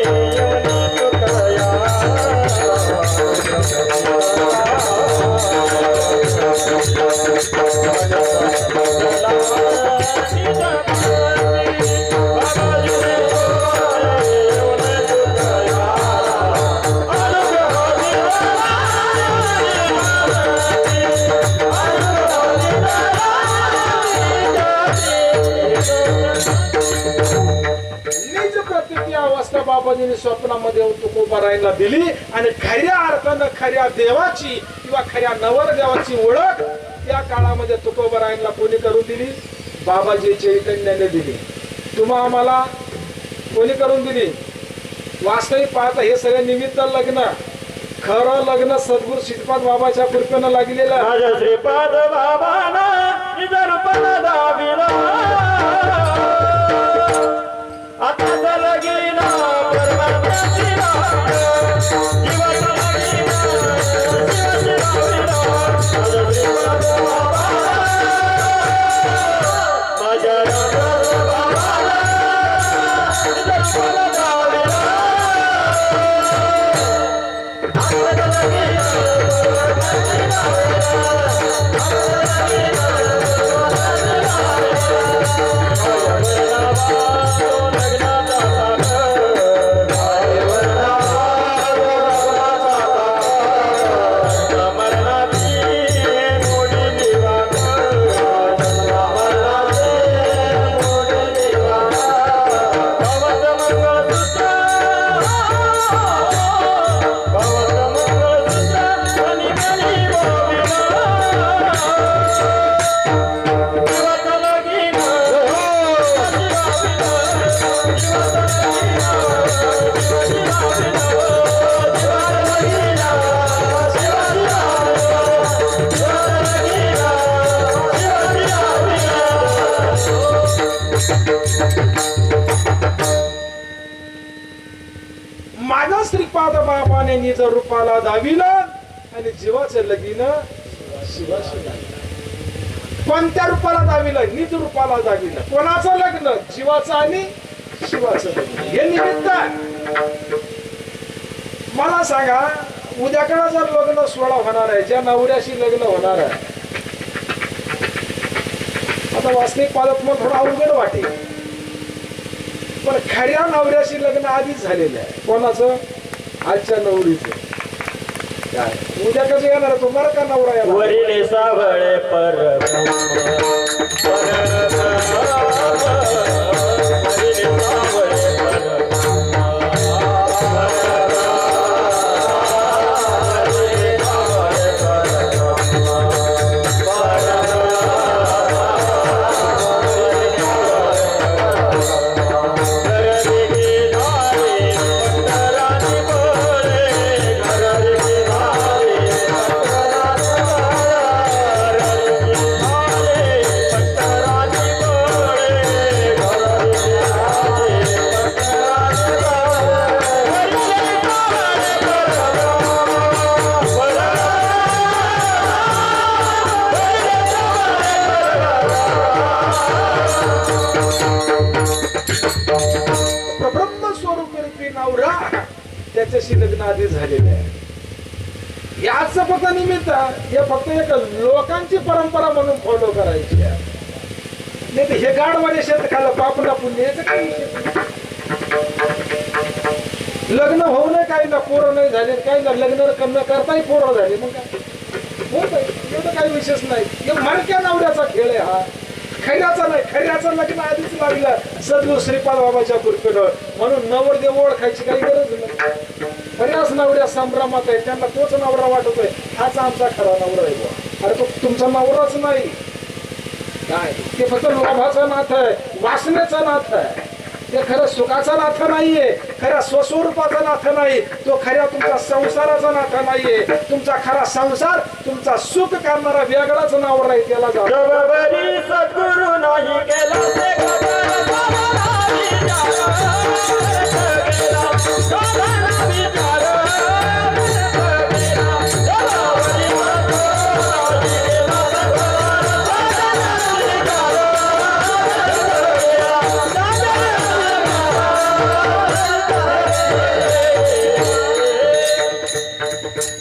बाबाजीने स्वप्नामध्ये तुकोबारायांना दिली. आणि खऱ्या अर्थानं खऱ्या देवाची किंवा खऱ्या नवरदेवाची ओळख त्या काळामध्ये तुकोबारायांना कोणी करून दिली, बाबाजी चैतन्याने दिली. तुम्हा आम्हाला कोणी करून दिली. वास्तविक पाहता हे सगळे निमित्त लग्न, खरं लग्न सद्गुरू श्रीपाद बाबाच्या कृपेनं लागलेलं. माझ्या श्रीपाद बाबाना निजरूपण दाविला, आता लगीन परमात्म्याची वाट, जीवाची लगीन जीवाची लाविला. माझ्या श्रीपाद बाबाला, माझ्या रामदास बाबाला निजरूपण दाविला, आता लगीन परमात्म्याची माझा श्रीपाद बाबाने निज रूपाला दाविलं आणि जीवाचं लगीन शिवाशी लागलं. कोणत्या रूपाला दाविलं? निज रूपाला दाविलं. कोणाचं लग्न? जीवाचं आणि शिवाचं लग्न. हे निमित्त आहे. मला सांगा, उद्याकडे जर लग्न सोहळा होणार आहे, ज्या नवऱ्याशी लग्न होणार आहे, आता वास्तविक पालक मग थोडं अवघड वाटेल, पण खऱ्या नवऱ्याशी लग्न आधीच झालेलं आहे. कोणाचं? आजच्या नवरीचं. काय उद्या कसं येणार? तुम्हाला का नवरा येणार? वरील सावळे परब्रह्म वरील सावळे ब्रह्मस्वरूपी नवरा त्याच्याशी लग्न आधी झालेलं आहे. याच फक्त निमित्त, हे फक्त एक लोकांची परंपरा म्हणून फॉलो करायची आहे. नाही तर हे गाडवाने शेत खाल्लं पापला पुण्य, याचं काही विषय नाही. लग्न होऊ नये काही ना, पोरं नाही झाले काही ना, लग्न न करताही पोरं झाले, मग काय होत आहे, एवढं काही विशेष नाही. हे मणक्या नवऱ्याचा खेळ आहे हा, खैराचा नाही. खैराचं लग्न आधीच लागलं सद्गुरू श्रीपाद बाबाच्या कृपेनं, म्हणून नवरदेव ओळखायची काही गरज नाही. बऱ्याच नवऱ्या संभ्रमात आहे, त्यांना तोच नवरा वाटतोय, हाच आमचा खरा नवरा आहे बुवा. अरे तो तुमचा नवराच नाही, काय ते फक्त लोभाचा नाथ आहे, वासनेचा नाथ आहे. ते खरं सुखाचा नाथ नाहीये, खऱ्या स्वस्वरूपाचा नाथ नाही, तो खऱ्या तुमचा संसाराचा नाथ नाहीये. तुमचा खरा संसार, तुमचा सुख करणारा वेगळाच नवरा आहे, त्याला जाऊ. जबाबदारी सद्गुरु नाही केला ते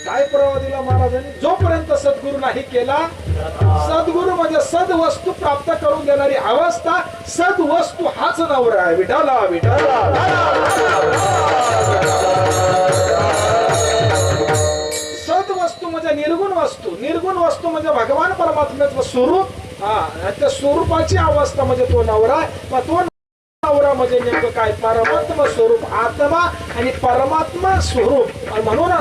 काय प्रवाह दिला महाराजांनी? जोपर्यंत सद्गुरु नाही केला, सद्गुरु म्हणजे सद्वस्तू प्राप्त करून देणारी अवस्था, सद्वस्तू हाच नवरा आहे. विठाला विठाला. सद्वस्तू म्हणजे निर्गुण वस्तू, निर्गुण वस्तू म्हणजे भगवान परमात्म्याचं स्वरूप. हा, त्या स्वरूपाची अवस्था म्हणजे तो नवरा. मग तो नवरा म्हणजे नेमकं काय? परमात्मा स्वरूप आत्मा आणि परमात्मा स्वरूप. म्हणून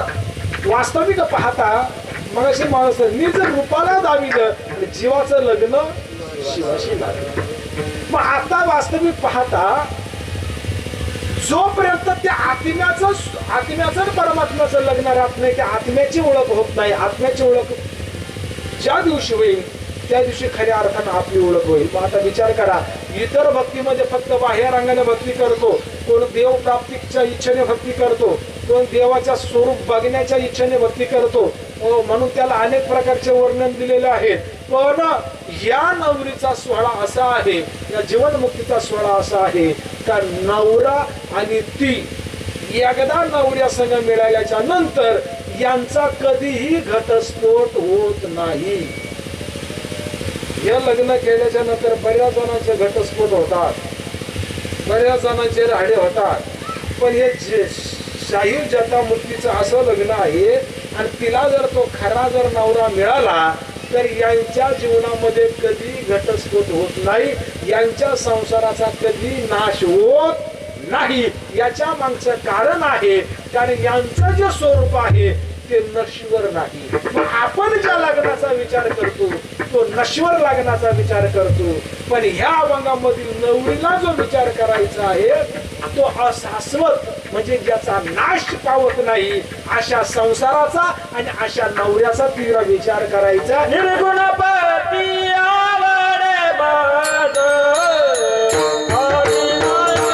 वास्तविक पाहता मग अशी माणूस निज रूपाला दाविलं आणि जीवाचं लग्न शिवाशी लागलं. मग आता वास्तविक पाहता जोपर्यंत त्या आत्म्याचं परमात्म्याचं लग्न राहत नाही, त्या आत्म्याची ओळख होत नाही. आत्म्याची ओळख ज्या दिवशी होईल त्या दिवशी खऱ्या अर्थानं आपली ओळख होईल. मग आता विचार करा, इतर भक्तीमध्ये फक्त बाह्य रंगाने भक्ती करतो, कोण देव प्राप्तीच्या इच्छेने भक्ती करतो, कोण देवाच्या स्वरूप बघण्याच्या इच्छेने भक्ती करतो, म्हणून त्याला अनेक प्रकारचे वर्णन दिलेले आहेत. पण या नवरीचा सोहळा असा आहे, या जीवनमुक्तीचा सोहळा असा आहे का नवरा आणि ती एकदा नवऱ्या संग मिळाल्याच्या नंतर यांचा कधीही घटस्फोट होत नाही. हे लग्न केल्याच्या नंतर बऱ्याच जणांचे घटस्फोट होतात, बऱ्याच जणांचे राडे होतात. पण हे शाहीर जटामुक्तीचं असं लग्न आहे, आणि तिला जर तो खरा जर नवरा मिळाला तर यांच्या जीवनामध्ये कधी घटस्फोट होत नाही, यांच्या संसाराचा कधी नाश होत नाही. याच्या मागचं कारण आहे, कारण यांचं जे स्वरूप आहे ते नश्वर नाही. मग आपण ज्या लग्नाचा विचार करतो तो नश्वर लग्नाचा विचार करतो, पण ह्या अभंगामधील नवरीला जो विचार करायचा आहे तो अशाश्वत म्हणजे ज्याचा नाश पावत नाही अशा संसाराचा आणि अशा नवऱ्याचा तीव्र विचार करायचा. निर्गुणपती आवडे माझ आदिवासी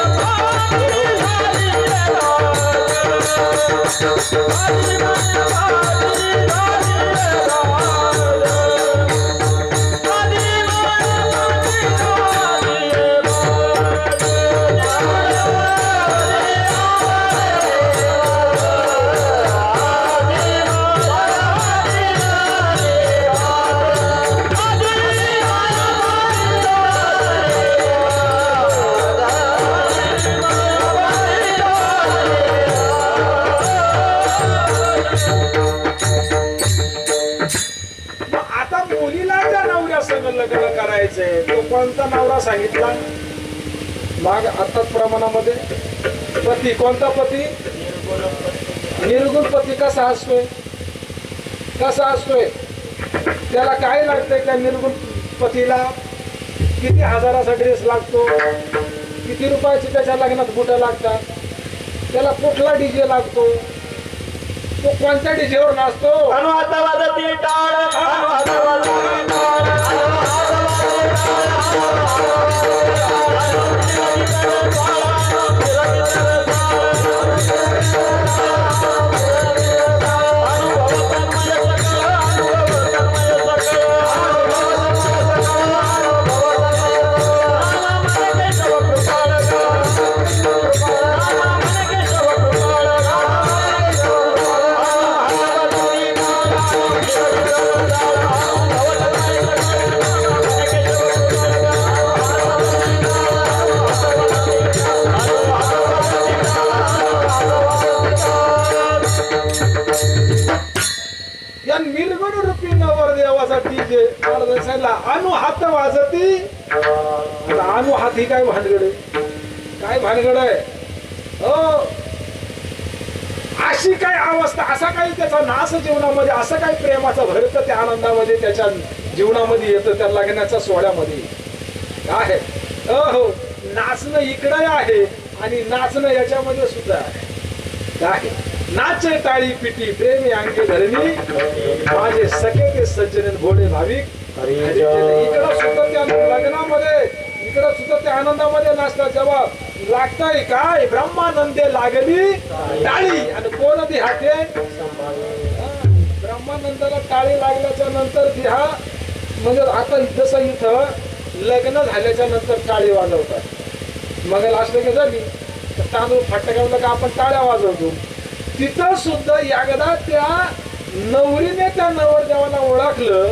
सांगितला माग आताच प्रमाणामध्ये. पती कोणता पती? निर्गुण पती. कसा असतोय? कसा असतोय? त्याला काय लागतंय? त्या निर्गुण पतीला किती हजाराचा ड्रेस लागतो, किती रुपयाची त्याच्या लग्नात बुटं लागतात, त्याला कुठला डीजे लागतो, तो कोणत्या डीजेवर नाचतो? अनुहात वाजती टाळ, अनुहात वाजती टाळ, या निर्गुण रूपी नवर देवाचा डीजे सांगितला. अनुहात वाजती. आता अनुहात ही काय भानगड आहे? काय भानगड आहे? हो, अशी काय अवस्था, असा काही त्याचा नाश जीवनामध्ये, असं काही प्रेमाचं भरतं त्या आनंदामध्ये, त्याच्या जीवनामध्ये येतं, त्या लग्नाच्या सोहळ्यामध्ये. काय हो, नाचणं इकडे आहे आणि नाचणं याच्यामध्ये सुद्धा आहे. काय नाचे टाळी पिटी प्रेमी अंगे धरणी, माझे सखे ते सज्जन भोळे भाविक. इकडं सुद्धा त्या लग्नामध्ये, इकडं सुद्धा त्या आनंदामध्ये नाचतात. जेव्हा लागतंय काय? ब्रह्मानंदे लागली टाळी. आणि कोण ती हाते? ब्रह्मानंदाला टाळी लागल्याच्या नंतर ती हा, म्हणजे आता जसं इथं लग्न झाल्याच्या नंतर टाळी वाजवतात. मग असलं की झाली तांदूळ फटकावलं का आपण टाळ्या वाजवतो. तिथं सुद्धा एकदा त्या नवरीने त्या नवरदेवाला ओळखलं,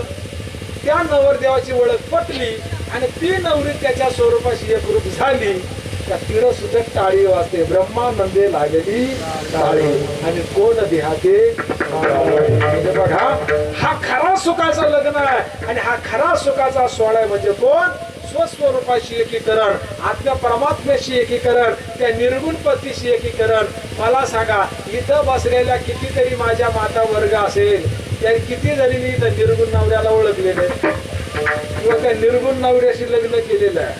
त्या नवरदेवाची ओळख पटली आणि ती नवरी त्याच्या स्वरूपाशी एकरूप झाली. त्या तिळं सुद्धा टाळी वाजते. ब्रह्मानंदे लागली टाळी आणि कोण देहाते. म्हणजे बघा, हा खरा सुखाचा लग्न आहे आणि हा खरा सुखाचा सोहळा आहे. म्हणजे कोण? स्वस्वरूपाशी एकीकरण, आत्म्या परमात्म्याशी एकीकरण, त्या निर्गुण पतीशी एकीकरण. मला सांगा, इथं बसलेल्या कितीतरी माझ्या माता वर्ग असेल, त्या किती जणींनी इथं निर्गुण नवऱ्याला ओळखलेले किंवा त्या निर्गुण नवऱ्याशी लग्न केलेलं आहे.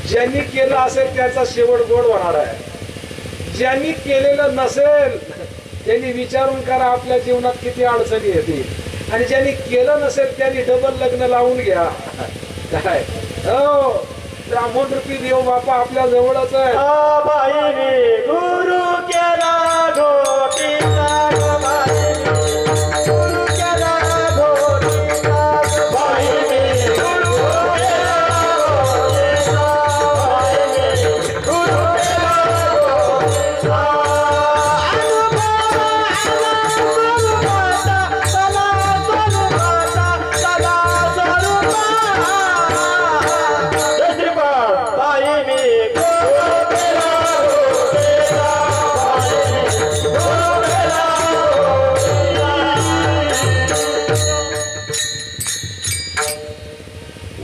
ज्यांनी केलं असेल त्याचा शेवट गोड होणार आहे. ज्यांनी केलेलं नसेल त्यांनी विचारून करा आपल्या जीवनात किती अडचणी येतील. आणि ज्यांनी केलं नसेल त्यांनी डबल लग्न लावून घ्या. काय हो, ब्राह्मण रूपी देव बापा आपल्या जवळच आहे. बाईने गुरु केला घोटीचा, गुरु केला घोटीचा, बाईने गुरु केला घोटीचा, बाईने गुरु केला घोटीचा.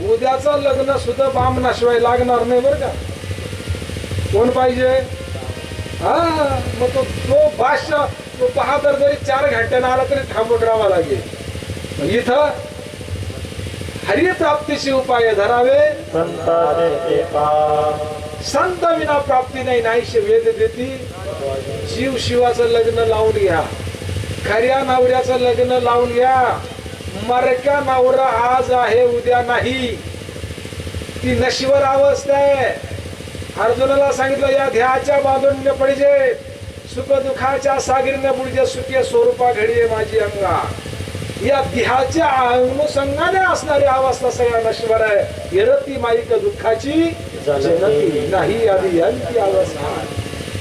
उद्याचं लग्न सुद्धा बामणाशिवाय लागणार नाही बरं का. कोण पाहिजे? हा, मग तो बादशाह, तो बहादर जरी 4 घंट्यानं आला तरी थांबून राहावा लागेल. इथं हरिप्राप्तीशी उपाय धरावे, संत विना प्राप्ती नाही, नाहीशे वेद देती. जीव शिवाचं लग्न लावून घ्या, खऱ्या नवऱ्याचं लग्न लावून घ्या. मरक्या नवरा आज आहे उद्या नाही, ती नश्वर अवस्था आहे. अर्जुनाला सांगितलं, या ध्याच्या बांधून न पडिजे, सुख दुःखाच्या सागरी न बुडजे, सुखे स्वरूपा घडीये माझी अंगा. या देहाच्या अनुषंगाने असणारी अवस्था सगळ्या नश्वर आहे. येरती माईक दुःखाची जनती नाही आधी यांची अवस्था.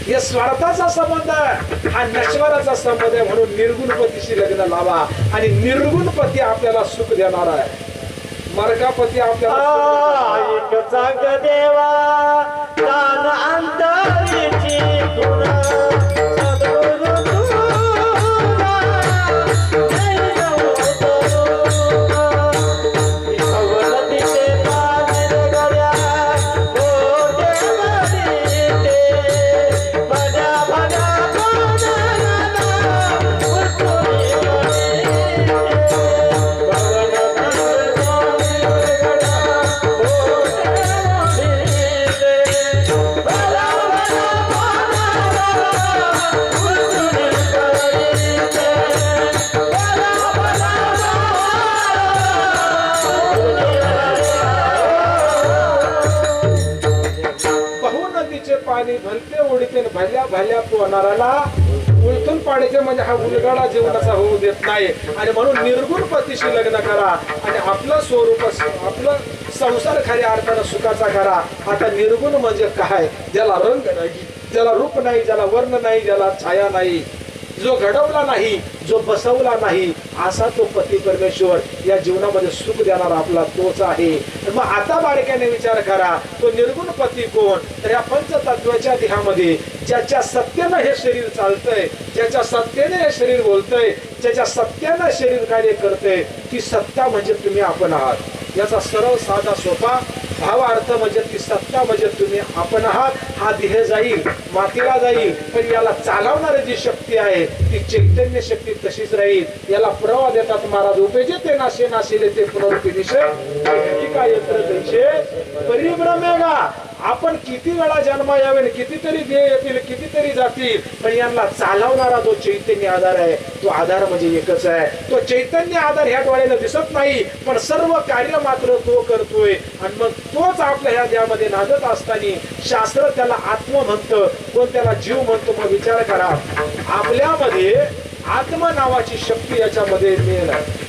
हे स्वार्थाचा संबंध आहे, हा नश्वराचा संबंध आहे. म्हणून निर्गुण पतीशी लग्न लावा आणि निर्गुण पती आपल्याला सुख देणार आहे. मरकापती आपल्याला एक चांग देवा कान अंतरीची गुण सद्गुरु तुला जय गौतम. सवलतीचे पान गळ्या नदीचे पाणी भलते उडते न भल्या भल्या पोहणाऱ्याला उलटून पाडायचे म्हणजे हा उलगडा जीवनाचा होऊ देत नाही. आणि म्हणून निर्गुण पतीशी लग्न करा आणि आपलं स्वरूप आपलं संसार खऱ्या अर्थानं सुखाचा करा. आता निर्गुण म्हणजे काय? ज्याला रंग नाही, ज्याला रूप नाही, ज्याला वर्ण नाही, ज्याला छाया नाही, जो घडवला नाही, जो बसवला नाही, असा तो पती परमेश्वर या जीवनामध्ये सुख देणारा आपला तोच आहे. मग आता बारक्याने विचार करा, तो निर्गुण पती कोण? तर या पंचतत्वाच्या देहामध्ये ज्याच्या सत्तेनं हे शरीर चालतंय, ज्याच्या सत्तेने हे शरीर बोलतंय, ज्याच्या सत्यानं शरीर कार्य करतंय, ती सत्ता म्हणजे तुम्ही आपण आहात. याचा सरळ साधा सोपा भावार्थ म्हणजे ती सत्ता म्हणजे तुम्ही आपण आहात. हा देह जाईल, मातीला जाईल, पण याला चालवणारी जी शक्ती आहे ती चैतन्य शक्ती तशीच राहील. याला पुरावा देतात महाराज, उपजे ते नाशे नाशिले ते पुनरुपदिशे का यंत्र दैशे परिभ्रमेगा. आपण किती वेळा जन्मा यावे, कितीतरी देह येतील, कितीतरी जातील, पण यांना चालवणारा जो चैतन्य आधार आहे तो आधार म्हणजे एकच आहे. तो चैतन्य आधार ह्या डोळ्याला दिसत नाही, पण सर्व कार्य मात्र तो करतोय. आणि मग तोच आपल्या ह्या देहामध्ये नांदत असताना शास्त्र त्याला आत्मा म्हणतं, कोण त्याला जीव म्हणतो. मग विचार करा, आपल्यामध्ये आत्मा नावाची शक्ती याच्यामध्ये मेन आहे.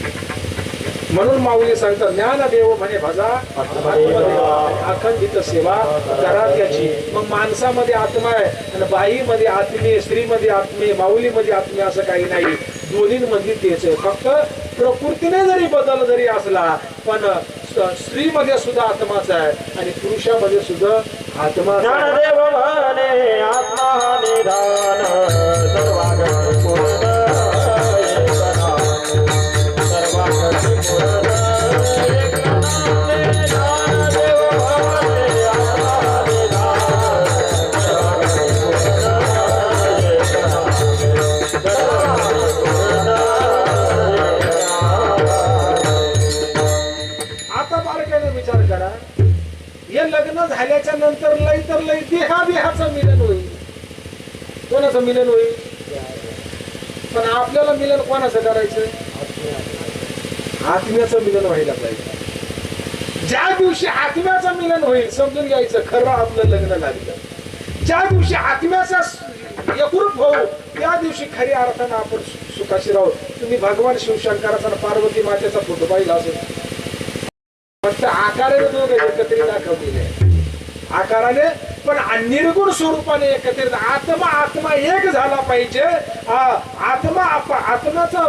म्हणून माऊली सांगतात, ज्ञानदेव म्हणे भजा अखंडित सेवा करा त्याची. मग माणसामध्ये आत्मा आहे आणि बाईमध्ये आत्मीय, स्त्रीमध्ये आत्मीय, माऊलीमध्ये आत्मीय असं काही नाही. दोन्हीमध्ये तेच आहे. फक्त प्रकृतीने जरी बदल जरी असला, पण स्त्रीमध्ये सुद्धा आत्माच आहे आणि पुरुषामध्ये सुद्धा आत्मा. ज्ञानदेव म्हणे आत्मा निधान सर्वागती पूर्ण एकनाम, सर्वागती पूर्ण एकनाम. ज्ञानदेव म्हणे आत्मा निधान सर्वागती पूर्ण एकनाम, सर्वागती पूर्ण एकनाम. आता बारकाईने विचार करा, हे लग्न झाल्याच्या नंतर लय तर लय देहाचं मिलन होईल. कोणाचं मिलन होईल? पण आपल्याला मिलन कोणाचं करायचं? आत्म्याचं मिलन व्हायला पाहिजे. ज्या दिवशी आत्म्याचं मिलन होईल समजून घ्यायचं खरं आपलं लग्न लागलं. ज्या दिवशी आत्म्याचा एकरूप होऊ त्या दिवशी खऱ्या अर्थानं आपण सुखाशी राहू. तुम्ही भगवान शिवशंकराचा आणि पार्वती मातेचा फोटो पाहिला असेल, फक्त आकाराने दोघं एकत्रित दाखवलेले आकाराने, पण निर्गुण स्वरूपाने एकत्रित. आत्मा एक झाला पाहिजे. आत्म्याचं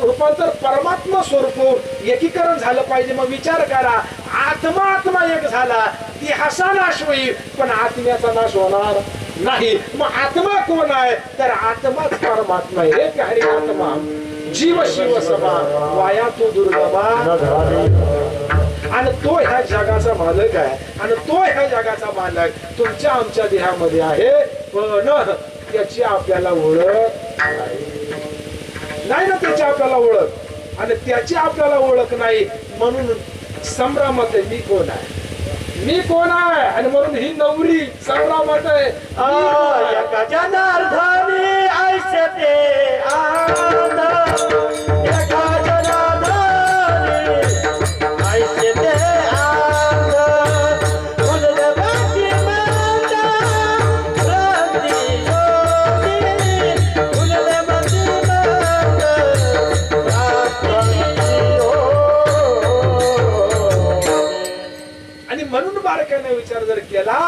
रूपांतर परमात्मा स्वरूप एकीकरण झालं पाहिजे. मग विचार करा, आत्मा एक झाला, देहाचा नाश होईल पण आत्म्याचा नाश होणार नाही. मग आत्मा कोण आहे? तर आत्माच परमात्मा आहे. एक हरी आत्मा जीव शिव समान वाया तो दुर्गमा. आणि तो ह्या जगाचा मालक आहे आणि तो ह्या जगाचा मालक तुमच्या आमच्या देहामध्ये आहे, पण त्याची आपल्याला ओळख नाही ना. त्याची आपल्याला ओळख आणि त्याची आपल्याला ओळख नाही. म्हणून संभ्रमात आहे, मी कोण आहे, मी कोण आहे. आणि म्हणून ही नवरी संभ्रमात आहे. एका जनार्दनी ऐशते आनंद, एका जनार्दनी ऐशते आनंद. फुलदेवाची माता क्रांती योगिनी, फुलदेवाची माता क्रांती योगिनी. आणि म्हणून बारकाईने विचार जर केला,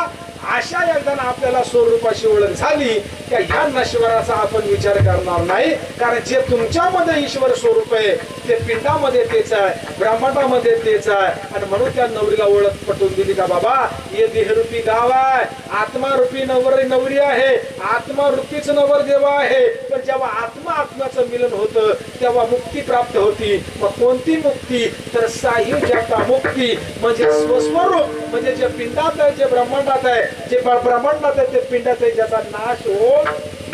अशा एकदा आपल्याला स्वरूपाची ओळख झाली त्या ह्या नश्वराचा आपण विचार करणार नाही. कारण जे तुमच्यामध्ये ईश्वर स्वरूप आहे ते पिंडामध्ये तेच आहे, ब्रह्मांडामध्ये तेच आहे. आणि म्हणून त्या नवरीला ओळख पटवून दिली का बाबा हे देहरूपी गाव आहे, आत्मारूपी नवरी आहे, आत्मारूपीच नवरदेव आहे. पण जेव्हा आत्म्याचं मिलन होतं तेव्हा मुक्ती प्राप्त होती. मग कोणती मुक्ती? तर सायुज्यता मुक्ती, म्हणजे स्वस्वरूप, म्हणजे जे पिंडात आहे, जे ब्रह्मांडात आहे, जे ब्रह्मांडात आहे ते पिंडात आहे, ज्याचा नाश होत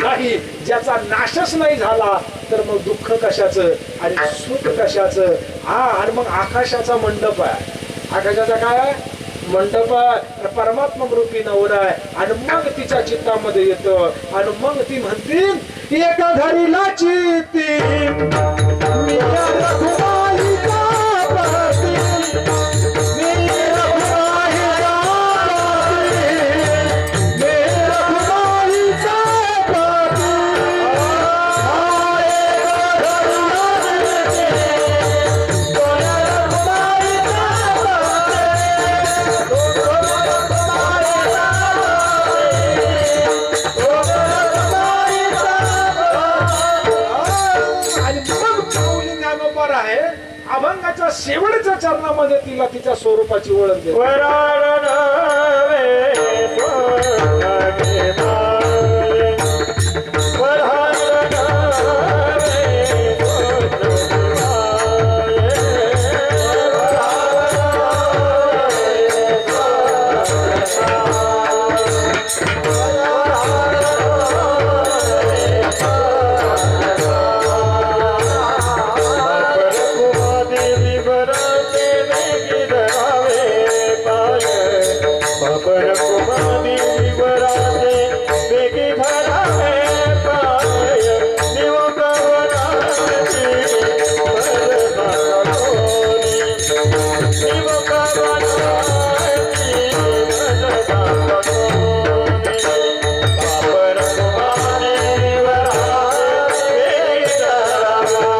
नाही. ज्याचा नाशच नाही झाला तर मग दुःख कशाचं आणि सुख कशाचं? आणि मग आकाशाचा मंडप आहे. आकाशाचा काय आहे? मंडप आहे. परमात्मा रूपी नवरा आहे. आणि मग तिच्या चित्तामध्ये येतं आणि मग ती म्हणतील एका घरीला चित्ती मी रघुमाईचा पती, मी रघुमाईचा पती, मी अभंगाच्या शेवटच्या चरणामध्ये तिला तिच्या स्वरूपाची ओळख दे. वराड नवे सोनगे माये, वराड नवे सोनगे माये, देवी बरते वेगी धरावे पाय, बाबर कुमारी वराते वेगी धरावे पाय, देव गवराची वरदान कोणी, देव गवराची वरदान कोणी, बाबर कुमारी वराते वेगी धरावे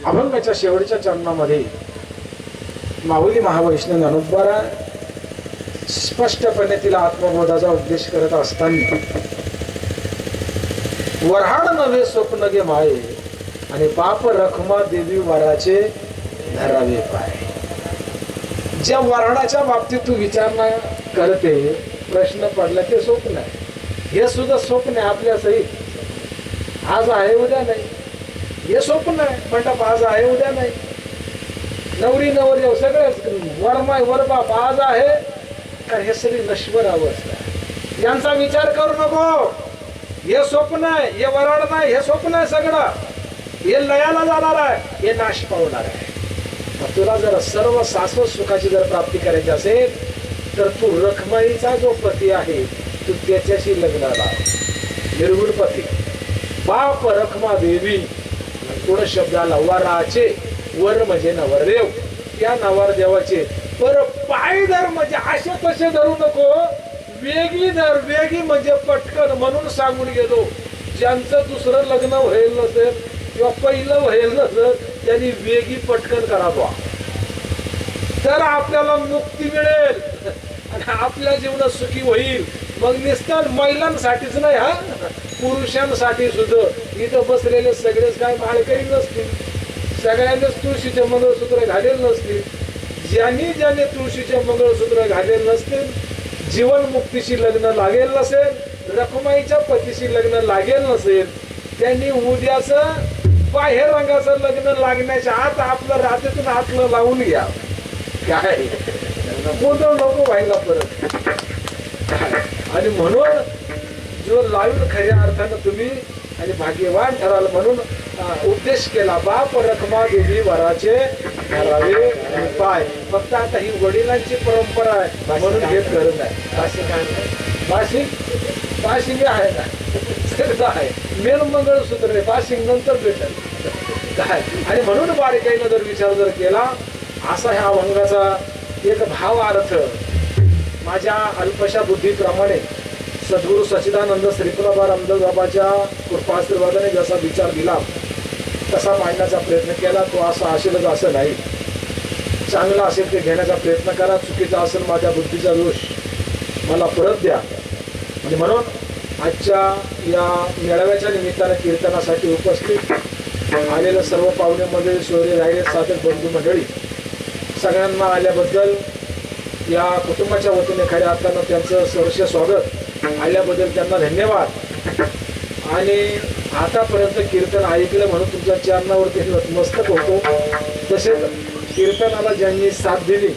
अभंगाच्या शेवटच्या चरणामध्ये माऊली महावैष्णव ज्ञानोबा स्पष्टपणे तिला आत्मबोधाचा उपदेश करत असताना वऱ्हाड नवे स्वप्न गे माये आणि बाप रखमा देवी वराचे धरावे पाय. ज्या वऱ्हाडाच्या बाबतीत तू विचारणा करते प्रश्न पडला ते स्वप्न आहे. हे सुद्धा स्वप्न आहे आपल्या सहित. आज आहे उद्या नाही, हे स्वप्न आहे. मंडप आज आहे उद्या नाही. नवरी नवरी सगळेच वरमाय वरबाप आज आहे, कारण हे सगळी नश्वर अवस्था आहे. यांचा विचार करू नको. हे स्वप्न आहे, हे वराड नाही, हे स्वप्न आहे सगळं. हे लयाला जाणार आहे, हे नाश पावणार आहे. मग तुला जर सर्व शाश्वत सुखाची जर प्राप्ती करायची असेल तर तू रखमाईचा जो पती आहे तू त्याच्याशी लग्न लाव. निर्गुण पती बाप रखमा देवी, पुढे शब्दाला वराचे, वर म्हणजे नवरदेव, त्या नवरदेवाचे पर पाय धर म्हणजे असे तसे धरू नको, वेगळी धर. वेगळी म्हणजे पटकन. म्हणून सांगून गेलो, ज्यांचं दुसरं लग्न व्हायला नसेल किंवा पहिलं व्हायला नसेल त्यांनी वेगळी पटकन करावा, तर आपल्याला मुक्ती मिळेल आणि आपल्या जीवनात सुखी होईल. मग निस्तार महिलांसाठीच नाही, हा पुरुषांसाठी सुद्धा. इथं बसलेले सगळेच काय माळकरी नसतील, सगळ्यांनीच तुळशीचे मंगळसूत्र घालेल नसतील. ज्यांनी तुळशीचे मंगळसूत्र घालेल नसतील, जीवनमुक्तीशी लग्न लागेल नसेल, रखमाईच्या पतीशी लग्न लागेल नसेल, त्यांनी उद्याच बाहेर रंगाचं लग्न लागण्याच्या आत आपलं रात्रीतून हातलं लावून घ्या. काय गोंधळ नको व्हायला परत. आणि म्हणून जो लावून खऱ्या अर्थानं तुम्ही आणि भाग्यवान ठराल म्हणून उद्देश केला. बाप रखमा देवी वराचे धरावे आणि पाय. फक्त आता ही वडिलांची परंपरा आहे म्हणून हे करत आहे. बाशिंग आहे ना, सगळं आहे. मेन मंगळसूत्र आहे, बाशिंग नंतर भेटेल काय. आणि म्हणून बारीकाईनं जर विचार जर केला असा ह्या अभंगाचा एक भाव अर्थ माझ्या अल्पशा बुद्धीप्रमाणे सद्गुरू सच्चिदानंद श्रीप्रभा रामदास बाबाच्या कृपाआशीर्वादाने जसा विचार दिला तसा मांडण्याचा प्रयत्न केला. तो असा असेलच असं नाही. चांगला असेल ते घेण्याचा प्रयत्न करा, चुकीचा असेल माझ्या बुद्धीचा दोष मला परत द्या. आणि म्हणून आजच्या या मेळाव्याच्या निमित्तानं कीर्तनासाठी उपस्थित आलेल्या सर्व पाहुण्यामध्ये सोयरे राहिले साधक बंधू मंडळी सगळ्यांना आल्याबद्दल या कुटुंबाच्या वतीने खऱ्या अर्थानं त्यांचं सहर्ष स्वागत. आल्याबद्दल त्यांना धन्यवाद. आणि आतापर्यंत कीर्तन ऐकलं म्हणून तुमच्या चरणावरती नतमस्तक होतो. तसेच कीर्तनाला ज्यांनी साथ दिली,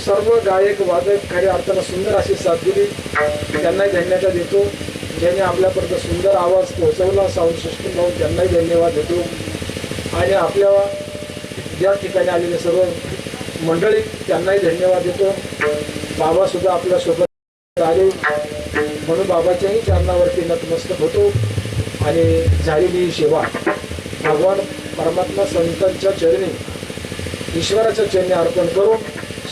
सर्व गायक वादक खऱ्या अर्थानं सुंदर अशी साथ दिली, त्यांनाही धन्यवाद देतो. ज्यांनी आपल्यापर्यंत सुंदर आवाज पोहोचवला साऊंड सिस्टम लावून त्यांनाही धन्यवाद देतो. आणि आपल्या ज्या ठिकाणी आलेले सर्व मंडळी त्यांनाही धन्यवाद देतो. बाबासुद्धा आपल्या सोबत आले म्हणून बाबाच्याही चरणावरती नतमस्तक होतो. आणि झालेली सेवा भगवान परमात्मा संतांच्या चरणी ईश्वराच्या चरणी अर्पण करून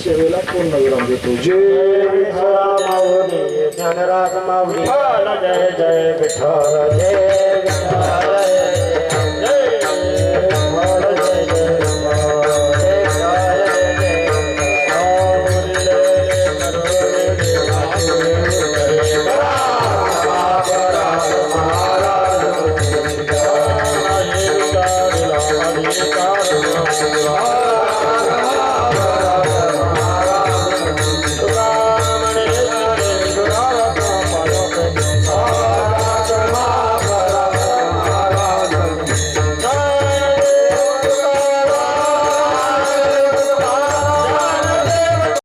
सेवेला पूर्ण विराम देतो. जय विठ्ठल माऊली ज्ञानराज माऊली जय जय विठ्ठल जय विठ्ठल महाराज